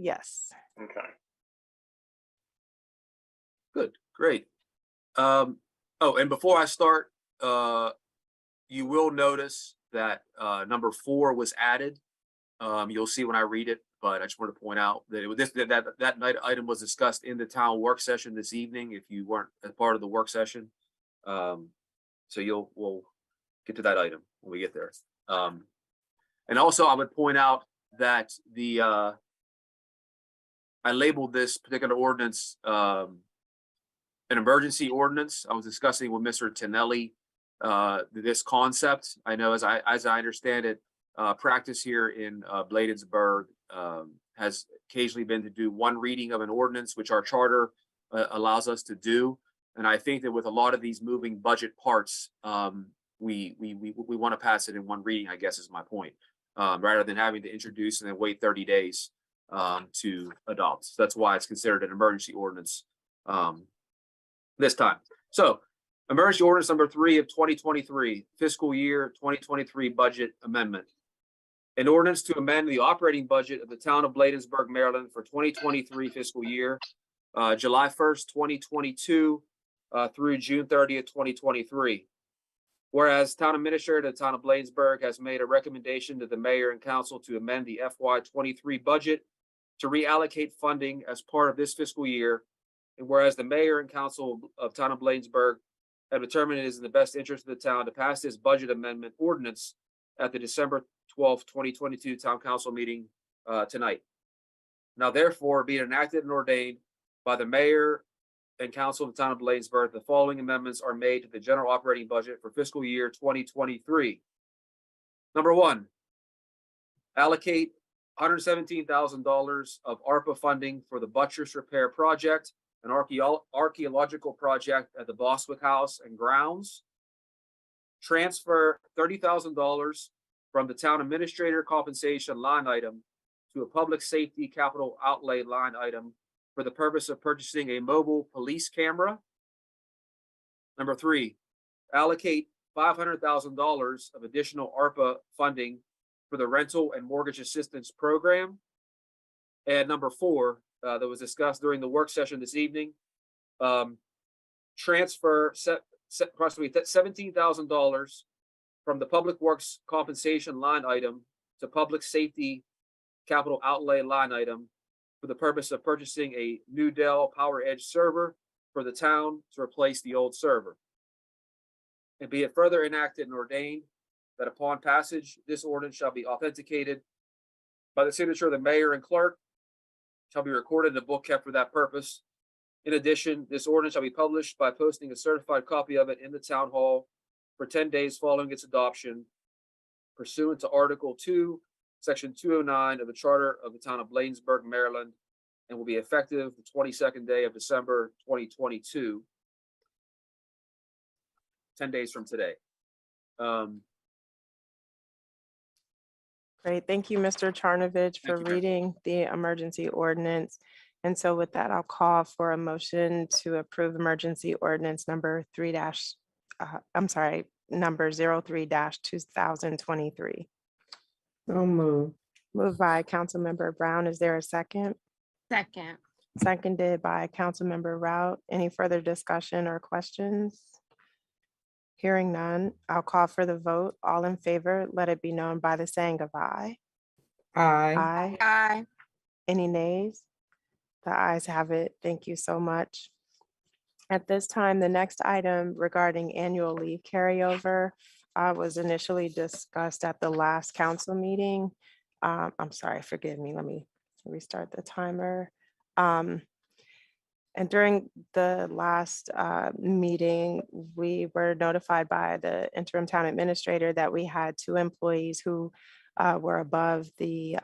Yes. Okay. Good, great. Oh, and before I start, you will notice that number 4 was added. You'll see when I read it, but I just want to point out that that night item was discussed in the town work session this evening, if you weren't a part of the work session. So we'll get to that item when we get there. And also I would point out that I labeled this particular ordinance an emergency ordinance. I was discussing with Mr. Tonelli this concept. I know, as I understand it, practice here in Bladensburg has occasionally been to do one reading of an ordinance, which our charter allows us to do. And I think that with a lot of these moving budget parts, we want to pass it in one reading, I guess is my point, rather than having to introduce and then wait 30 days to adopt. So that's why it's considered an emergency ordinance this time. So emergency ordinance number 3 of 2023, fiscal year 2023 budget amendment. An ordinance to amend the operating budget of the town of Bladensburg, Maryland for 2023 fiscal year, July 1st, 2022 through June 30th, 2023. Whereas town administrator of the town of Bladensburg has made a recommendation to the mayor and council to amend the FY23 budget to reallocate funding as part of this fiscal year. And whereas the mayor and council of town of Bladensburg have determined it is in the best interest of the town to pass this budget amendment ordinance at the December 12th, 2022 town council meeting tonight. Now, therefore, be it enacted and ordained by the mayor and council of the town of Bladensburg, the following amendments are made to the general operating budget for fiscal year 2023. Number 1, allocate $117,000 of ARPA funding for the buttress repair project, an archaeological project at the Boswick House and grounds. Transfer $30,000 from the town administrator compensation line item to a public safety capital outlay line item for the purpose of purchasing a mobile police camera. Number 3, allocate $500,000 of additional ARPA funding for the rental and mortgage assistance program. And number 4, that was discussed during the work session this evening, transfer approximately $17,000 from the public works compensation line item to public safety capital outlay line item for the purpose of purchasing a new Dell PowerEdge server for the town to replace the old server. And be it further enacted and ordained that upon passage, this ordinance shall be authenticated by the signature of the mayor and clerk, shall be recorded in a book kept for that purpose. In addition, this ordinance shall be published by posting a certified copy of it in the town hall for 10 days following its adoption, pursuant to Article 2, Section 209 of the Charter of the Town of Bladensburg, Maryland, and will be effective the 22nd day of December 2022, 10 days from today. Great. Thank you, Mr. Charnovich, for you, Mayor. reading the emergency ordinance. And so with that, I'll call for a motion to approve emergency ordinance number number 03-2023. So moved. Moved by Councilmember Brown. Is there a second? Second. Seconded by Councilmember Rout. Any further discussion or questions? Hearing none, I'll call for the vote. All in favor, let it be known by the saying of aye. Aye. Aye. Aye. Any nays? The ayes have it. Thank you so much. At this time, the next item regarding annual leave carryover was initially discussed at the last council meeting. I'm sorry, forgive me. Let me restart the timer. And during the last meeting, we were notified by the interim town administrator that we had 2 employees who were above the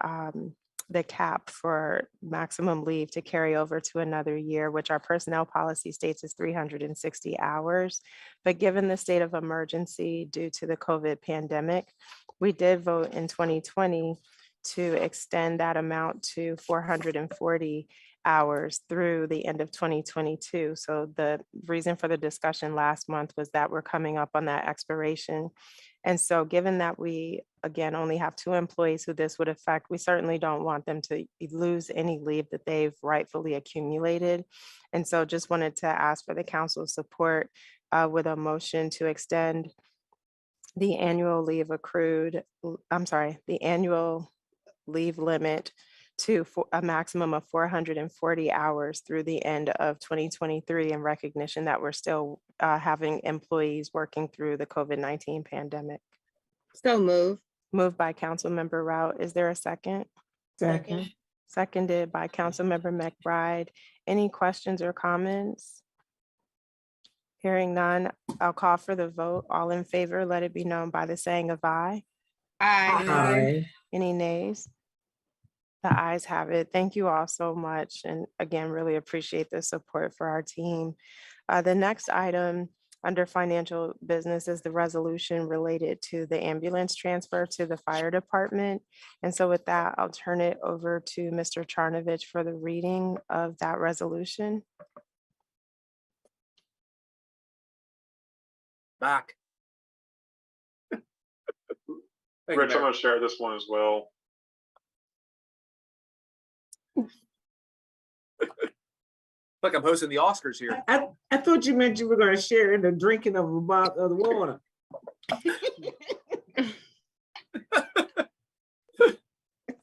cap for maximum leave to carry over to another year, which our personnel policy states is 360 hours. But given the state of emergency due to the COVID pandemic, we did vote in 2020 to extend that amount to 440 hours through the end of 2022. So the reason for the discussion last month was that we're coming up on that expiration. And so given that we, again, only have 2 employees who this would affect, we certainly don't want them to lose any leave that they've rightfully accumulated. And so just wanted to ask for the council's support with a motion to extend the annual leave the annual leave limit to a maximum of 440 hours through the end of 2023 in recognition that we're still having employees working through the COVID-19 pandemic. So move. Moved by Councilmember Rout. Is there a second? Second. Seconded by Councilmember McBride. Any questions or comments? Hearing none, I'll call for the vote. All in favor, let it be known by the saying of aye. Aye. Aye. Any nays? The ayes have it. Thank you all so much. And again, really appreciate the support for our team. The next item under financial business is the resolution related to the ambulance transfer to the fire department. And so with that, I'll turn it over to Mr. Charnovich for the reading of that resolution. Back. Thank you, Rich, I'm Mayor. gonna share this one as well. Like I'm hosting the Oscars here. I thought you meant you were gonna share in the drinking of the water.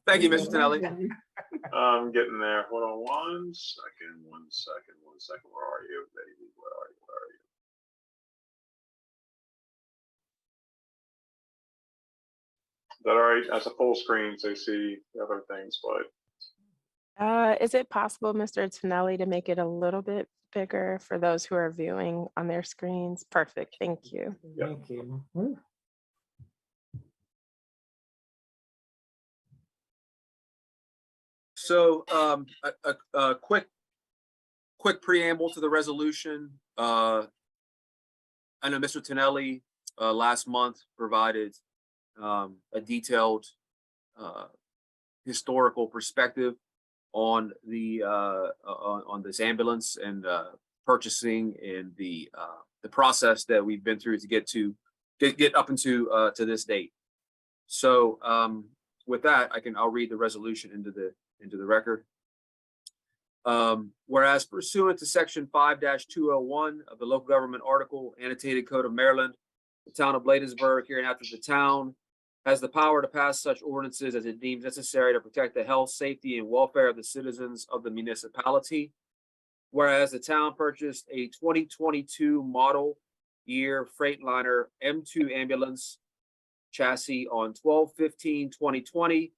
Thank you, Mr. Tonelli. I'm getting there. Hold on one second. Where are you, baby? Where are you? Is that all right? That's a full screen, so you see the other things, but Is it possible, Mr. Tonelli, to make it a little bit bigger for those who are viewing on their screens? Perfect. Thank you. Thank you. So a quick preamble to the resolution. I know Mr. Tonelli last month provided a detailed historical perspective on the on this ambulance and purchasing and the process that we've been through to get up into to this date. So with that, I'll read the resolution into the record. Whereas pursuant to section 5-201 of the local government article, annotated code of Maryland, the town of Bladensburg, hereinafter the town, has the power to pass such ordinances as it deems necessary to protect the health, safety, and welfare of the citizens of the municipality. Whereas the town purchased a 2022 model year Freightliner M2 ambulance chassis on 12/15/2020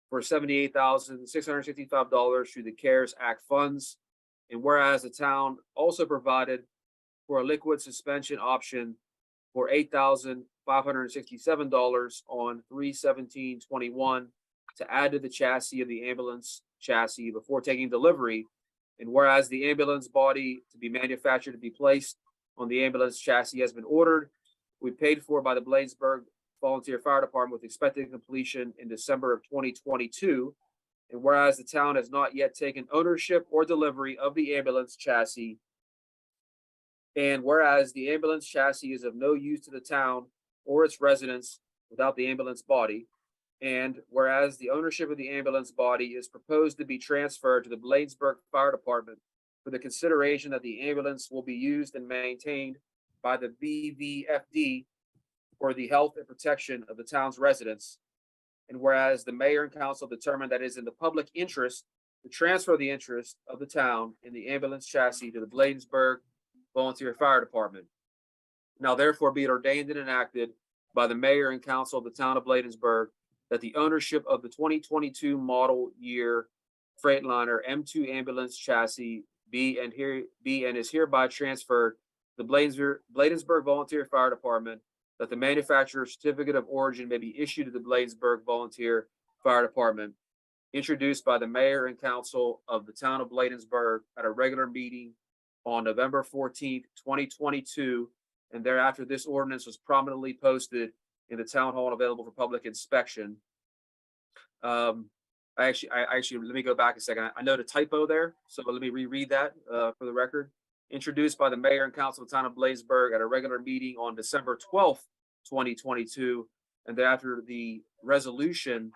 for $78,665 through the CARES Act funds. And whereas the town also provided for a liquid suspension option for $8,567 on 3/17/21 to add to the chassis of the ambulance chassis before taking delivery. And whereas the ambulance body to be manufactured to be placed on the ambulance chassis has been ordered, we paid for by the Bladensburg Volunteer Fire Department with expected completion in December of 2022. And whereas the town has not yet taken ownership or delivery of the ambulance chassis, and whereas the ambulance chassis is of no use to the town or its residents without the ambulance body, and whereas the ownership of the ambulance body is proposed to be transferred to the Bladensburg Fire Department for the consideration that the ambulance will be used and maintained by the BVFD for the health and protection of the town's residents. And whereas the mayor and council determined that it is in the public interest to transfer the interest of the town in the ambulance chassis to the Bladensburg Volunteer Fire Department. Now therefore be it ordained and enacted by the mayor and council of the town of Bladensburg that the ownership of the 2022 model year Freightliner M2 ambulance chassis be and is hereby transferred to the Bladensburg Volunteer Fire Department, that the manufacturer's certificate of origin may be issued to the Bladensburg Volunteer Fire Department, introduced by the mayor and council of the town of Bladensburg at a regular meeting on November 14th, 2022, and thereafter this ordinance was prominently posted in the town hall and available for public inspection. I actually, let me go back a second. I noted a typo there, so let me reread that for the record. Introduced by the mayor and council of the town of Bladensburg at a regular meeting on December 12th, 2022, and thereafter the resolution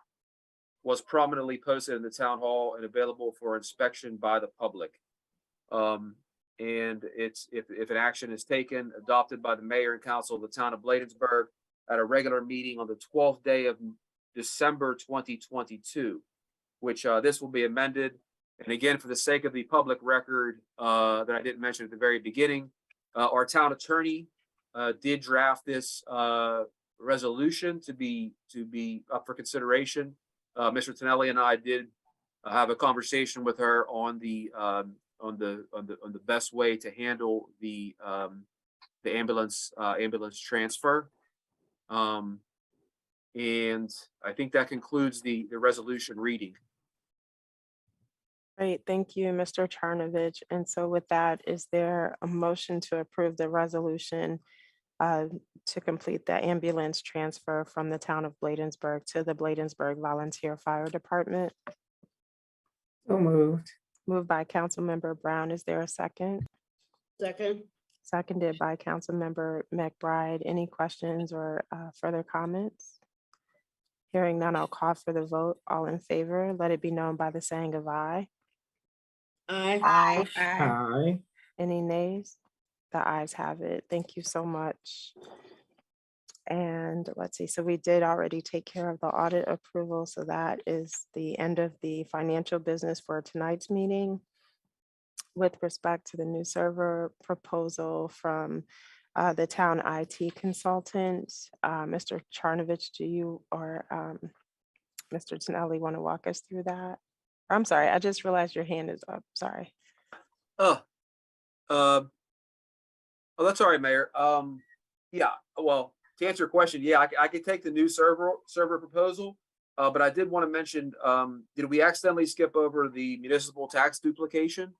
was prominently posted in the town hall and available for inspection by the public. And it's if an action is taken, adopted by the mayor and council of the town of Bladensburg at a regular meeting on the 12th day of December 2022, which this will be amended. And again, for the sake of the public record that I didn't mention at the very beginning, our town attorney did draft this resolution to be up for consideration. Mr. Tonelli and I did have a conversation with her on the best way to handle the ambulance transfer. And I think that concludes the resolution reading. Great, thank you, Mr. Charnovich. And so with that, is there a motion to approve the resolution to complete the ambulance transfer from the town of Bladensburg to the Bladensburg Volunteer Fire Department? So moved. Moved by Councilmember Brown. Is there a second? Second. Seconded by Councilmember McBride. Any questions or further comments? Hearing none, I'll call for the vote. All in favor, let it be known by the saying of aye. Aye. Aye. Aye. Any nays? The ayes have it. Thank you so much. And let's see, so we did already take care of the audit approval. So that is the end of the financial business for tonight's meeting. With respect to the new server proposal from the town IT consultant, Mr. Charnovich, do you or Mr. Tonelli want to walk us through that? I'm sorry, I just realized your hand is up. Sorry. Oh, that's all right, Mayor. Yeah, well, to answer your question, yeah, I could take the new server proposal, but I did want to mention, did we accidentally skip over the municipal tax duplication?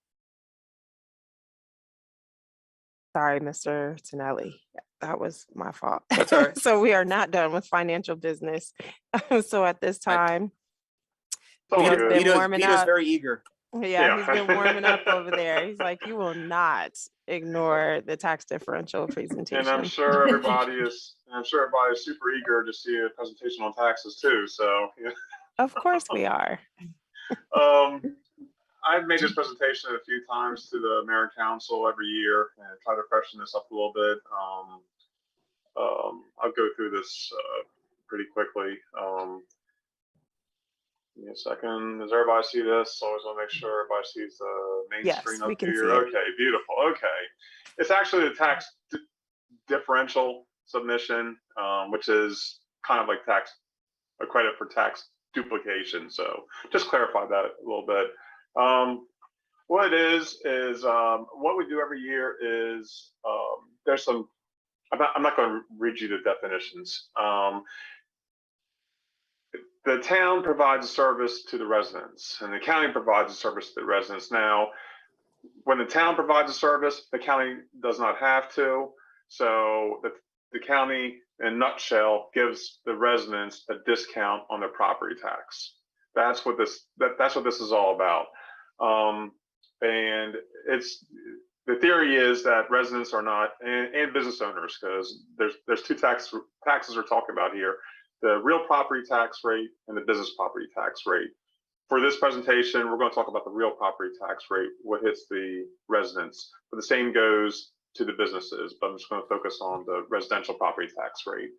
Sorry, Mr. Tonelli. That was my fault. That's all right. So we are not done with financial business. So at this time, It's all Peter's good. been warming Peter's up. very eager. Yeah, he's been warming up over there. He's like, you will not ignore the tax differential presentation. And I'm sure everybody is super eager to see a presentation on taxes too. So, yeah. Of course we are. I've made this presentation a few times to the mayor and council every year and try to freshen this up a little bit. I'll go through this pretty quickly. Give me a second. Does everybody see this? Always want to make sure everybody sees the main Yes, screen we up can here. see it. Okay, beautiful. Okay. It's actually the tax differential submission, which is kind of like a credit for tax duplication. So just clarify that a little bit. What it is what we do every year is there's some, I'm not going to read you the definitions. The town provides a service to the residents and the county provides a service to the residents. Now, when the town provides a service, the county does not have to. So the county, in a nutshell, gives the residents a discount on their property tax. That's what this is all about. And the theory is that residents are not, and business owners, because there's two taxes we're talking about here: the real property tax rate and the business property tax rate. For this presentation, we're going to talk about the real property tax rate, what hits the residents, but the same goes to the businesses, but I'm just going to focus on the residential property tax rate.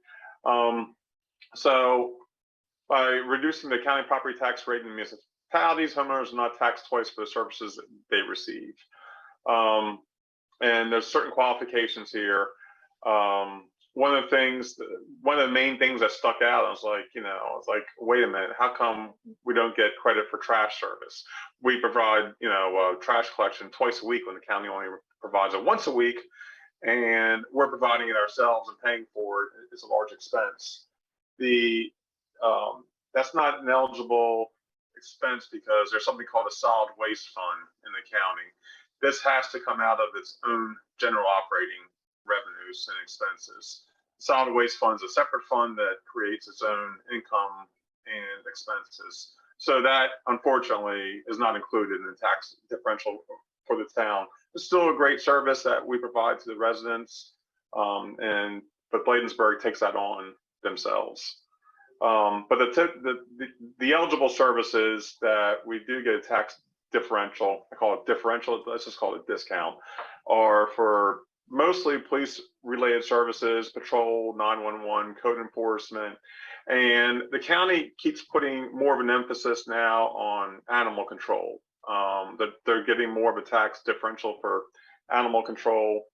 So by reducing the county property tax rate in municipalities, homeowners are not taxed twice for the services that they receive. And there's certain qualifications here. One of the main things that stuck out, I was like, wait a minute, how come we don't get credit for trash service? We provide, trash collection twice a week when the county only provides it once a week, and we're providing it ourselves and paying for it. It's a large expense. That's not an eligible expense because there's something called a solid waste fund in the county. This has to come out of its own general operating revenues and expenses. Solid waste fund is a separate fund that creates its own income and expenses. So that, unfortunately, is not included in the tax differential for the town. It's still a great service that we provide to the residents, but Bladensburg takes that on themselves. But the eligible services that we do get a tax differential, I call it differential, let's just call it discount, are for mostly police-related services, patrol, 911, code enforcement, and the county keeps putting more of an emphasis now on animal control. That they're getting more of a tax differential for animal control,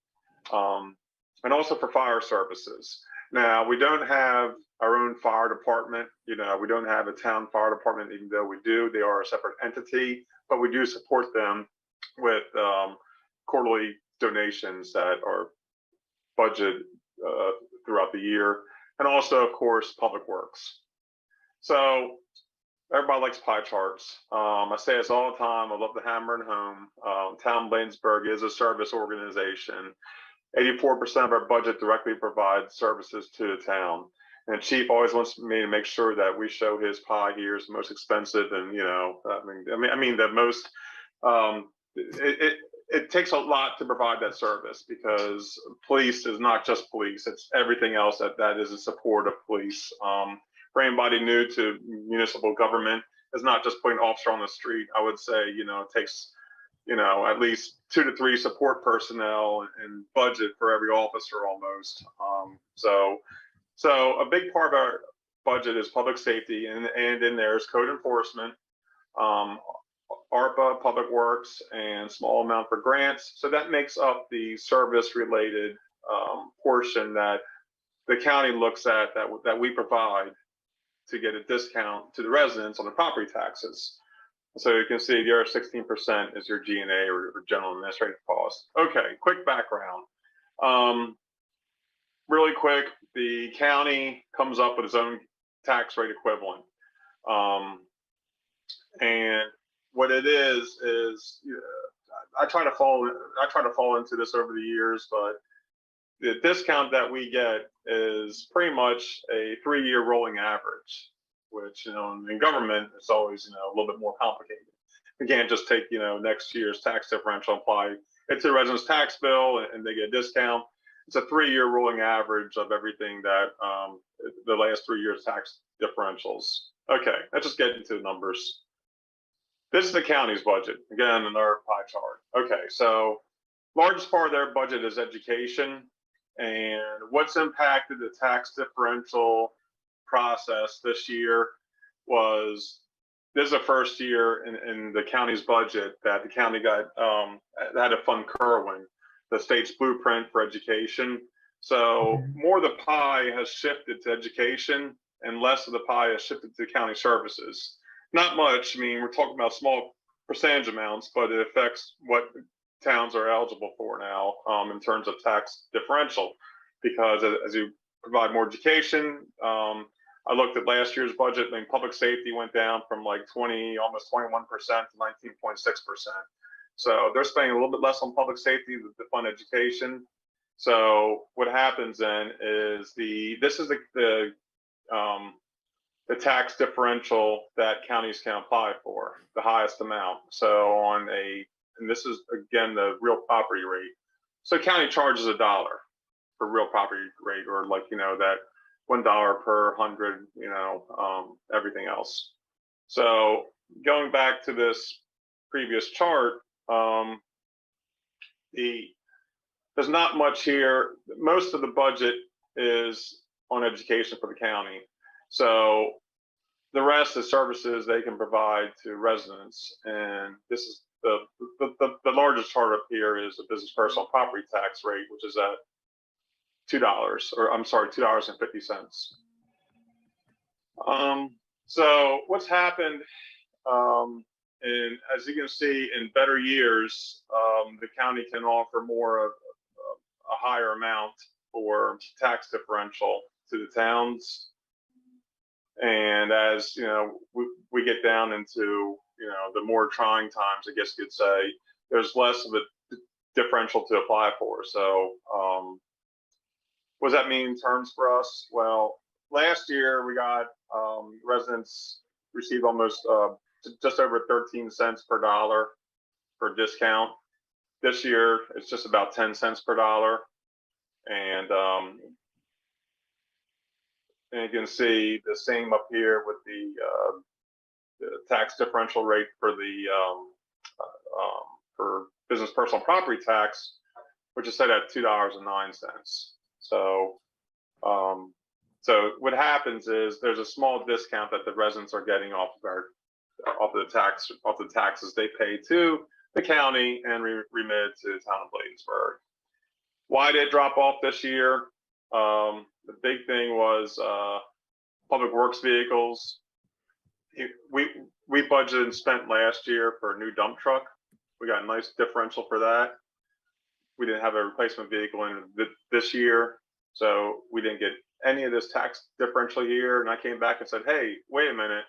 and also for fire services. Now, we don't have our own fire department. We don't have a town fire department, even though we do. They are a separate entity, but we do support them with quarterly donations that are budgeted throughout the year, and also, of course, public works. So everybody likes pie charts. I say this all the time. I love to hammer it home. Town Bladensburg is a service organization. 84% of our budget directly provides services to the town. And Chief always wants me to make sure that we show his pie here is the most expensive, and the most. It takes a lot to provide that service because police is not just police; it's everything else that is in support of police. For anybody new to municipal government, it's not just putting an officer on the street. I would say, it takes, at least 2 to 3 support personnel and budget for every officer almost. So a big part of our budget is public safety, and in there is code enforcement, ARPA, public works, and small amount for grants. So that makes up the service-related portion that the county looks at that we provide to get a discount to the residents on the property taxes. So you can see the other 16% is your G&A or general administrative costs. Okay, quick background. Really quick, the county comes up with its own tax rate equivalent. And what it is I try to fall into this over the years, but the discount that we get is pretty much a 3-year rolling average, which, in government, it's always, a little bit more complicated. We can't just take, next year's tax differential, apply it to the resident's tax bill, and they get a discount. It's a 3-year rolling average of everything that the last 3 years tax differentials. Okay, let's just get into the numbers. This is the county's budget. Again, another pie chart. Okay, so largest part of their budget is education. And what's impacted the tax differential process this year was, this is the first year in the county's budget that the county got had to fund Kerwin, the state's blueprint for education. So more of the pie has shifted to education and less of the pie has shifted to county services. Not much. I mean, we're talking about small percentage amounts, but it affects what towns are eligible for now in terms of tax differential. Because as you provide more education, I looked at last year's budget, and public safety went down from like 20, almost 21% to 19.6%. So they're spending a little bit less on public safety to fund education. So what happens then is this is the tax differential that counties can apply for, the highest amount. So and this is again the real property rate. So county charges $1 for real property rate, or like, that $1 per 100, everything else. So going back to this previous chart, there's not much here. Most of the budget is on education for the county. So the rest is services they can provide to residents. And this is the largest chart up here is the business personal property tax rate, which is at $2, or I'm sorry, $2.50. So what's happened, and as you can see, in better years, the county can offer more of a higher amount for tax differential to the towns. And as we get down into the more trying times, I guess you could say, there's less of a differential to apply for. So what does that mean in terms for us? Well, last year we got residents received almost just over 13 cents per dollar for discount. This year it's just about 10 cents per dollar. And you can see the same up here with the tax differential rate for the for business personal property tax, which is set at $2.09. So so what happens is there's a small discount that the residents are getting off the taxes they pay to the county and remit to the town of Bladensburg. Why did it drop off this year? The big thing was public works vehicles. We budgeted and spent last year for a new dump truck. We got a nice differential for that. We didn't have a replacement vehicle in this year, so we didn't get any of this tax differential here. And I came back and said, hey, wait a minute,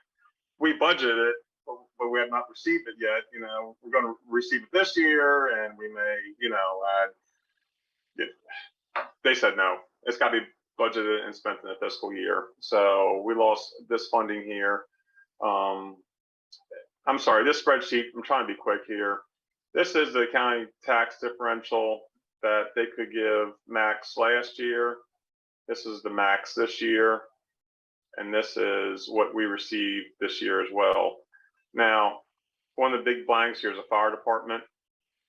we budgeted it, but we have not received it yet. We're going to receive it this year, and we may, add. They said no, it's got to be budgeted and spent in the fiscal year. So we lost this funding here. I'm sorry, this spreadsheet, I'm trying to be quick here. This is the county tax differential that they could give max last year. This is the max this year. And this is what we received this year as well. Now, one of the big blanks here is the fire department.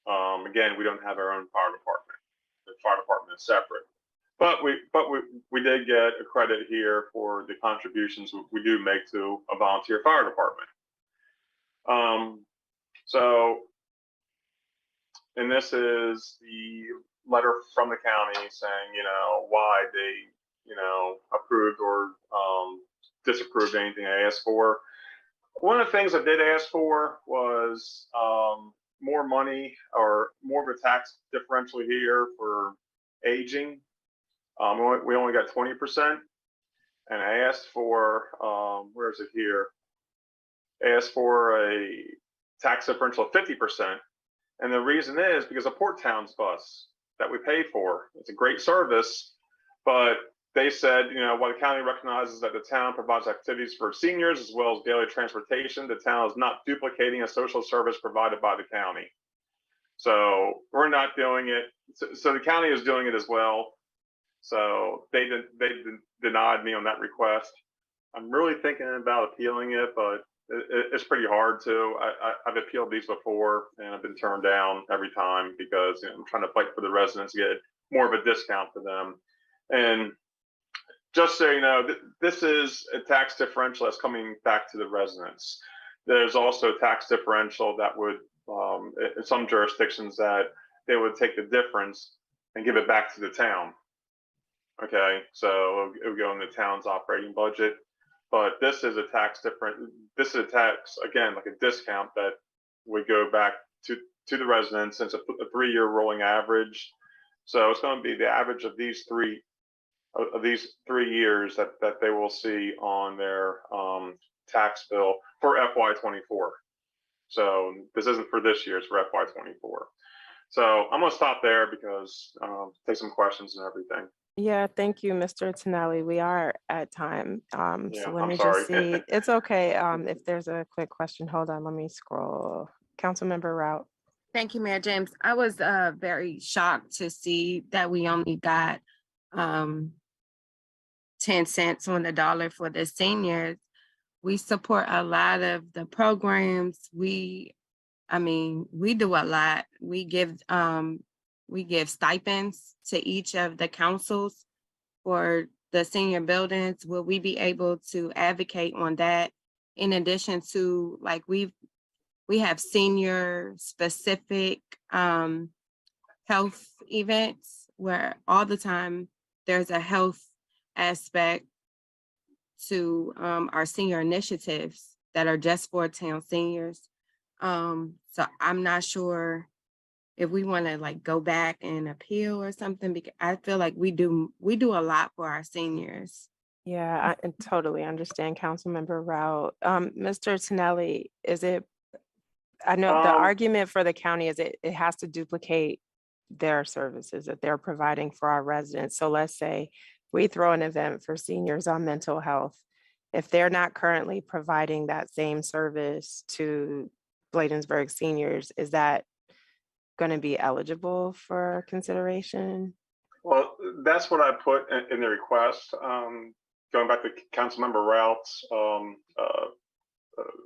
Again, we don't have our own fire department. The fire department is separate. But we did get a credit here for the contributions we do make to a volunteer fire department. And this is the letter from the county saying, why they, approved or disapproved anything I asked for. One of the things I did ask for was more money or more of a tax differential here for aging. We only got 20%, and I asked for, where is it here? I asked for a tax differential of 50%. And the reason is because of Port Town's bus that we pay for. It's a great service, but they said, while the county recognizes that the town provides activities for seniors as well as daily transportation, the town is not duplicating a social service provided by the county. So we're not doing it. So the county is doing it as well. So they denied me on that request. I'm really thinking about appealing it, but it's pretty hard to. I've appealed these before and I've been turned down every time because I'm trying to fight for the residents to get more of a discount for them. And just so you know, this is a tax differential that's coming back to the residents. There's also a tax differential that would, in some jurisdictions, that they would take the difference and give it back to the town. Okay, so it would go in the town's operating budget. But this is a tax this is a tax, again, like a discount that would go back to the residents, since a 3-year rolling average. So it's going to be the average of these 3 years that they will see on their tax bill for FY24. So this isn't for this year, it's for FY24. So I'm gonna stop there because take some questions and everything. Yeah, thank you, Mr. Tonelli. We are at time. Yeah, So let I'm me sorry. just see. It's okay. If there's a quick question, hold on, let me scroll. Councilmember Route. Thank you, Mayor James. I was very shocked to see that we only got 10 cents on the dollar for the seniors. We support a lot of the programs. We do a lot. We give stipends to each of the councils for the senior buildings. Will we be able to advocate on that? In addition to, like, we have senior specific health events where all the time there's a health aspect to our senior initiatives that are just for town seniors. So I'm not sure if we want to like go back and appeal or something, because I feel like we do a lot for our seniors. Yeah, I totally understand, Councilmember Route. Mr. Tonelli, I know the argument for the county is it has to duplicate their services that they're providing for our residents. So let's say we throw an event for seniors on mental health. If they're not currently providing that same service to Bladensburg seniors, is that going to be eligible for consideration? Well, that's what I put in the request. Going back to Councilmember Route's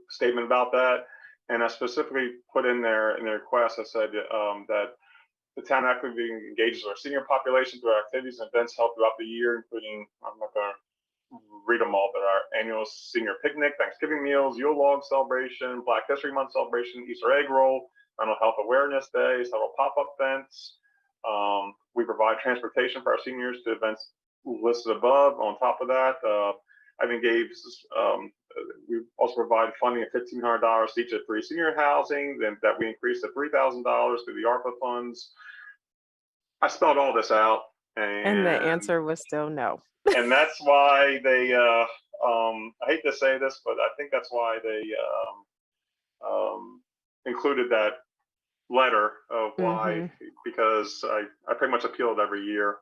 statement about that, and I specifically put in there in the request, I said that the town actively engages our senior population through activities and events held throughout the year, including, I'm not going to read them all, but our annual senior picnic, Thanksgiving meals, Yule log celebration, Black History Month celebration, Easter egg roll, Mental Health Awareness Day, several pop-up events. We provide transportation for our seniors to events listed above. On top of that, we also provide funding of $1,500 each of free senior housing, then that we increased to $3,000 through the ARPA funds. I spelled all this out, and the answer was still no. And that's why they, I hate to say this, but I think that's why they included that letter of why, because I pretty much appealed every year.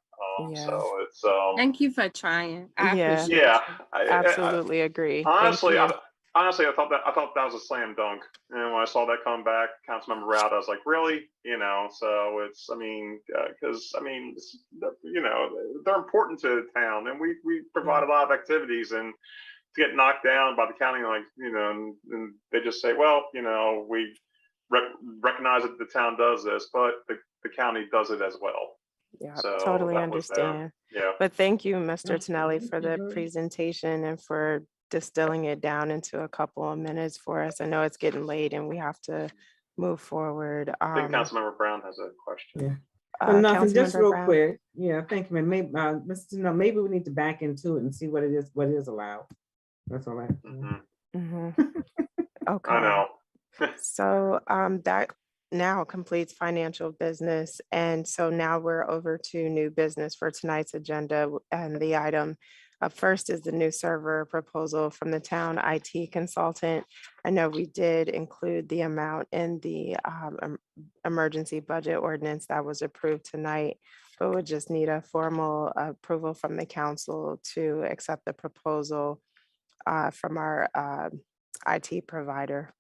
Yeah. So it's Thank you for trying. I Yeah. appreciate yeah, you. Absolutely agree. honestly, Thank you. honestly, I thought that was a slam dunk. And when I saw that come back, Councilmember Route, I was like, really? You know, so it's, because you know, they're important to the town, and we provide a lot of activities, and to get knocked down by the county, like, you know, and they just say, well, you know, we recognize that the town does this, but the county does it as well. Yeah, So totally that was there. understand. Yeah. But thank you, Mr. Tonelli, for the Absolutely. presentation and for distilling it down into a couple of minutes for us. I know it's getting late and we have to move forward. I think Councilmember Brown has a question. Yeah. Well, nothing, just Councilmember real Brown? quick. Yeah, thank you, man. Maybe, maybe we need to back into it and see what is allowed. That's all right. Mhm. Okay. I know. So that now completes financial business. And so now we're over to new business for tonight's agenda. And the item up first is the new server proposal from the town IT consultant. I know we did include the amount in the emergency budget ordinance that was approved tonight, but would just need a formal approval from the council to accept the proposal from our IT provider.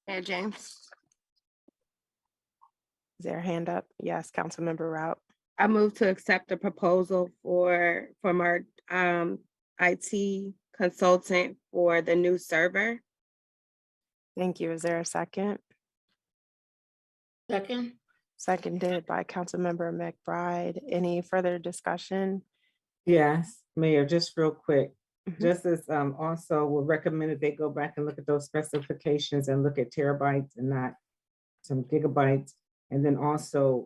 Mayor James. Is there a hand up? Yes, Councilmember Route. I move to accept the proposal from our IT consultant for the new server. Thank you. Is there a second? Second? Seconded by Councilmember McBride. Any further discussion? Yes, Mayor, just real quick. Mhm. Just as also we'll recommend that they go back and look at those specifications and look at terabytes and not some gigabytes. And then also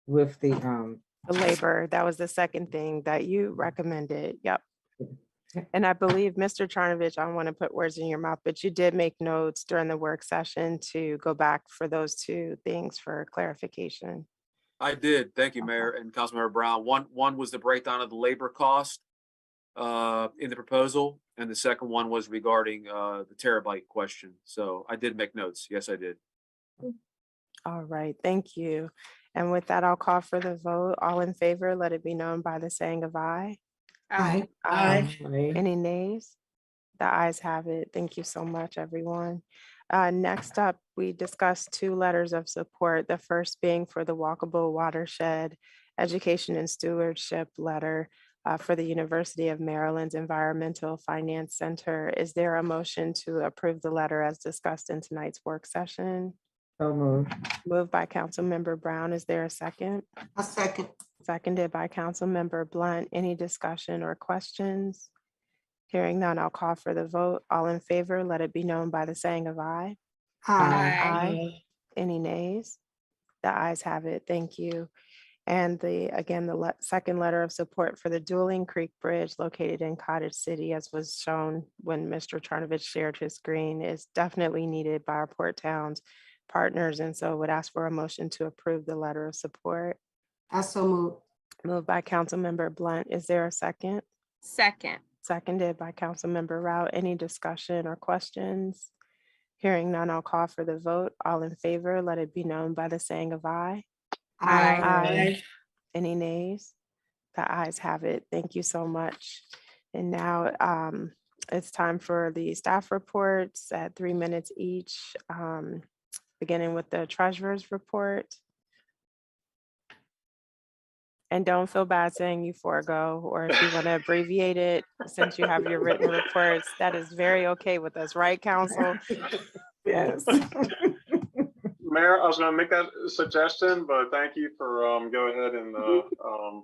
with the The labor, that was the second thing that you recommended. Yep. And I believe, Mr. Charnovich, I don't want to put words in your mouth, but you did make notes during the work session to go back for those two things for clarification. I did. Thank you, Mayor and Councilmember Brown. One was the breakdown of the labor cost in the proposal, and the second one was regarding the terabyte question. So I did make notes. Yes, I did. All right, thank you. And with that, I'll call for the vote. All in favor, let it be known by the saying of aye. Aye. Aye. Any nays? The ayes have it. Thank you so much, everyone. Next up, we discussed two letters of support, the first being for the Walkable Watershed Education and Stewardship Letter for the University of Maryland's Environmental Finance Center. Is there a motion to approve the letter as discussed in tonight's work session? so moved. Moved by Councilmember Brown. Is there a second? A second. Seconded by Councilmember Blunt. Any discussion or questions? Hearing none, I'll call for the vote. All in favor, let it be known by the saying of aye. Aye. Any nays? The ayes have it. Thank you. And again, the second letter of support for the Dueling Creek Bridge located in Cottage City, as was shown when Mr. Charnovich shared his screen, is definitely needed by our Port Towns partners. And so would ask for a motion to approve the letter of support. I so moved. Moved by Councilmember Blunt. Is there a second? Second. Seconded by Councilmember Rao. Any discussion or questions? Hearing none, I'll call for the vote. All in favor, let it be known by the saying of aye. Aye. Any nays? The ayes have it. Thank you so much. And now it's time for the staff reports at 3 minutes each, beginning with the treasurer's report. And don't feel bad saying you forego, or if you want to abbreviate it, since you have your written reports, that is very okay with us, right, council? Yes. Mayor, I was going to make that suggestion, but thank you for go ahead and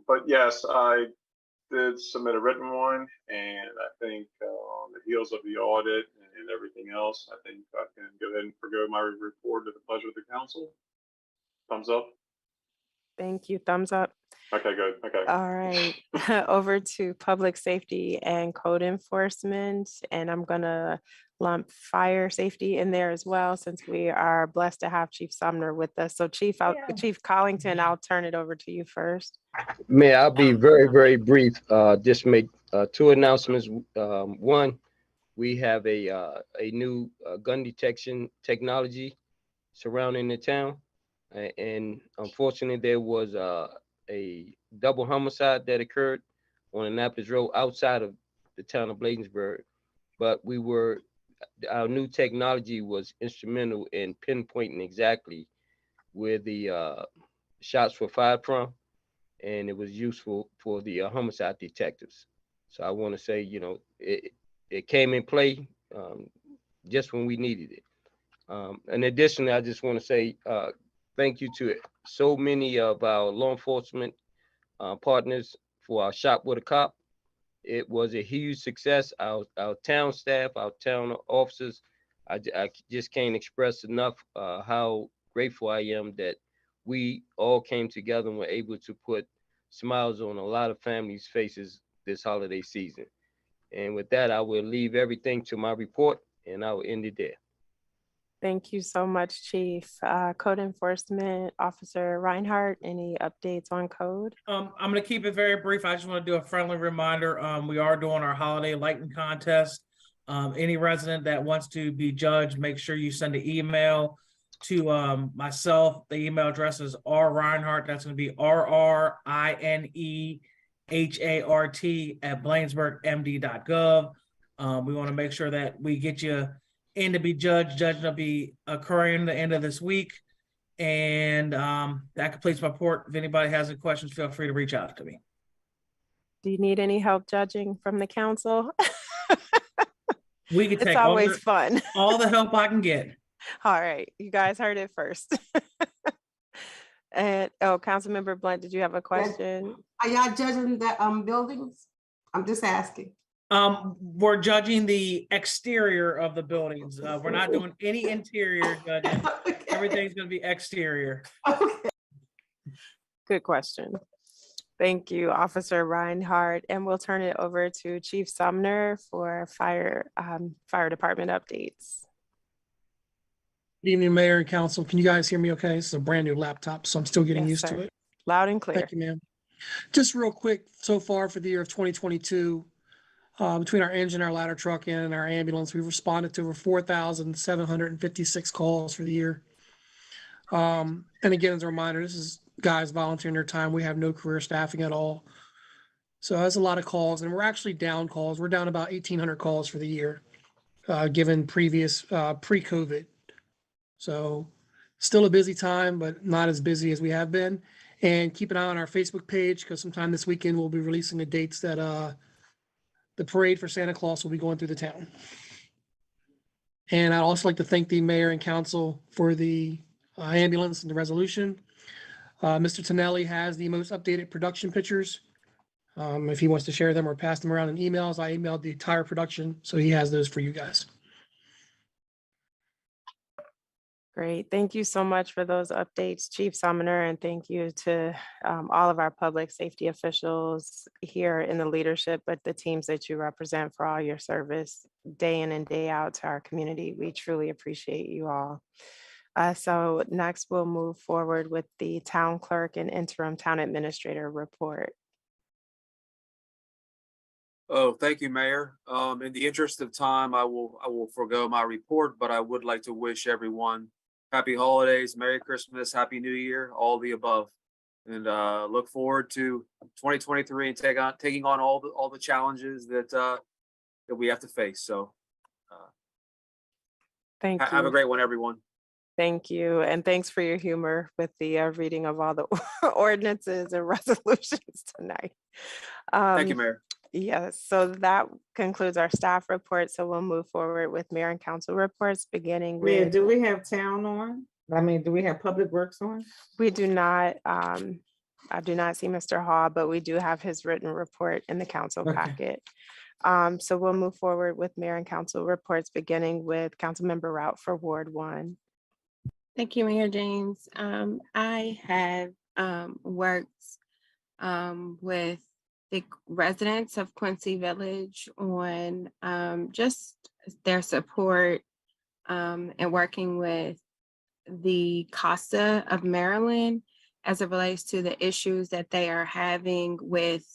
but yes, I did submit a written one, and I think on the heels of the audit and everything else, I think I can go ahead and forgo my report to the pleasure of the council. Thumbs up. Thank you. Thumbs up. Okay, good. Okay. All right, over to public safety and code enforcement. And I'm gonna lump fire safety in there as well, since we are blessed to have Chief Sumner with us. So Chief Collington, I'll turn it over to you first. Mayor, I'll be very, very brief. Just make two announcements. One, we have a new gun detection technology surrounding the town. And unfortunately, there was a double homicide that occurred on Annapolis Road outside of the town of Bladensburg. But our new technology was instrumental in pinpointing exactly where the shots were fired from, and it was useful for the homicide detectives. So I want to say, it came in play just when we needed it. And additionally, I just want to say thank you to so many of our law enforcement partners for our Shop with a Cop. It was a huge success. Our town staff, our town officers, I just can't express enough how grateful I am that we all came together and were able to put smiles on a lot of families' faces this holiday season. And with that, I will leave everything to my report, and I will end it there. Thank you so much, Chief. Code Enforcement Officer Reinhardt, any updates on code? I'm going to keep it very brief. I just want to do a friendly reminder. We are doing our holiday lighting contest. Any resident that wants to be judged, make sure you send an email to myself. The email address is rreinhardt. That's going to be rreinehart@bladensburgmd.gov. We want to make sure that we get you in to be judged. Judging will be occurring the end of this week. And that completes my report. If anybody has any questions, feel free to reach out to me. Do you need any help judging from the council? We can take it's always fun. All the help I can get. All right, you guys heard it first. And, oh, Councilmember Blunt, did you have a question? Are y'all judging the buildings? I'm just asking. We're judging the exterior of the buildings. We're not doing any interior judging. Everything's gonna be exterior. Okay. Good question. Thank you, Officer Reinhardt, and we'll turn it over to Chief Sumner for fire department updates. Good evening, Mayor and Council. Can you guys hear me okay? It's a brand new laptop, so I'm still getting Yes, used to sir. it. Loud and clear. Thank you, ma'am. Just real quick, so far for the year of 2022, between our engine, our ladder truck, and our ambulance, we've responded to over 4,756 calls for the year. And again, as a reminder, this is guys volunteering their time. We have no career staffing at all. So that's a lot of calls, and we're actually down calls. We're down about 1,800 calls for the year, given previous pre-COVID. So still a busy time, but not as busy as we have been. And keep an eye on our Facebook page, because sometime this weekend we'll be releasing the dates that the parade for Santa Claus will be going through the town. And I'd also like to thank the mayor and council for the ambulance and the resolution. Mr. Tonelli has the most updated production pictures. If he wants to share them or pass them around in emails, I emailed the entire production, so he has those for you guys. Great. Thank you so much for those updates, Chief Sumner, and thank you to all of our public safety officials here in the leadership, but the teams that you represent for all your service day in and day out to our community. We truly appreciate you all. So next we'll move forward with the town clerk and interim town administrator report. Oh, thank you, Mayor. In the interest of time, I will forego my report, but I would like to wish everyone happy holidays, Merry Christmas, Happy New Year, all the above. And look forward to 2023 and taking on all the challenges that we have to face. So Thank you. have a great one, everyone. Thank you. And thanks for your humor with the reading of all the ordinances and resolutions tonight. Thank you, Mayor. Yes, so that concludes our staff report. So we'll move forward with mayor and council reports, beginning Mayor, with. do we have town on? I mean, do we have public works on? We do not, I do not see Mr. Hall, but we do have his written report in the council Okay. packet. So we'll move forward with mayor and council reports, beginning with Councilmember Rout for Ward 1. Thank you, Mayor James. I have worked with the residents of Quincy Village on just their support and working with the CASA of Maryland as it relates to the issues that they are having with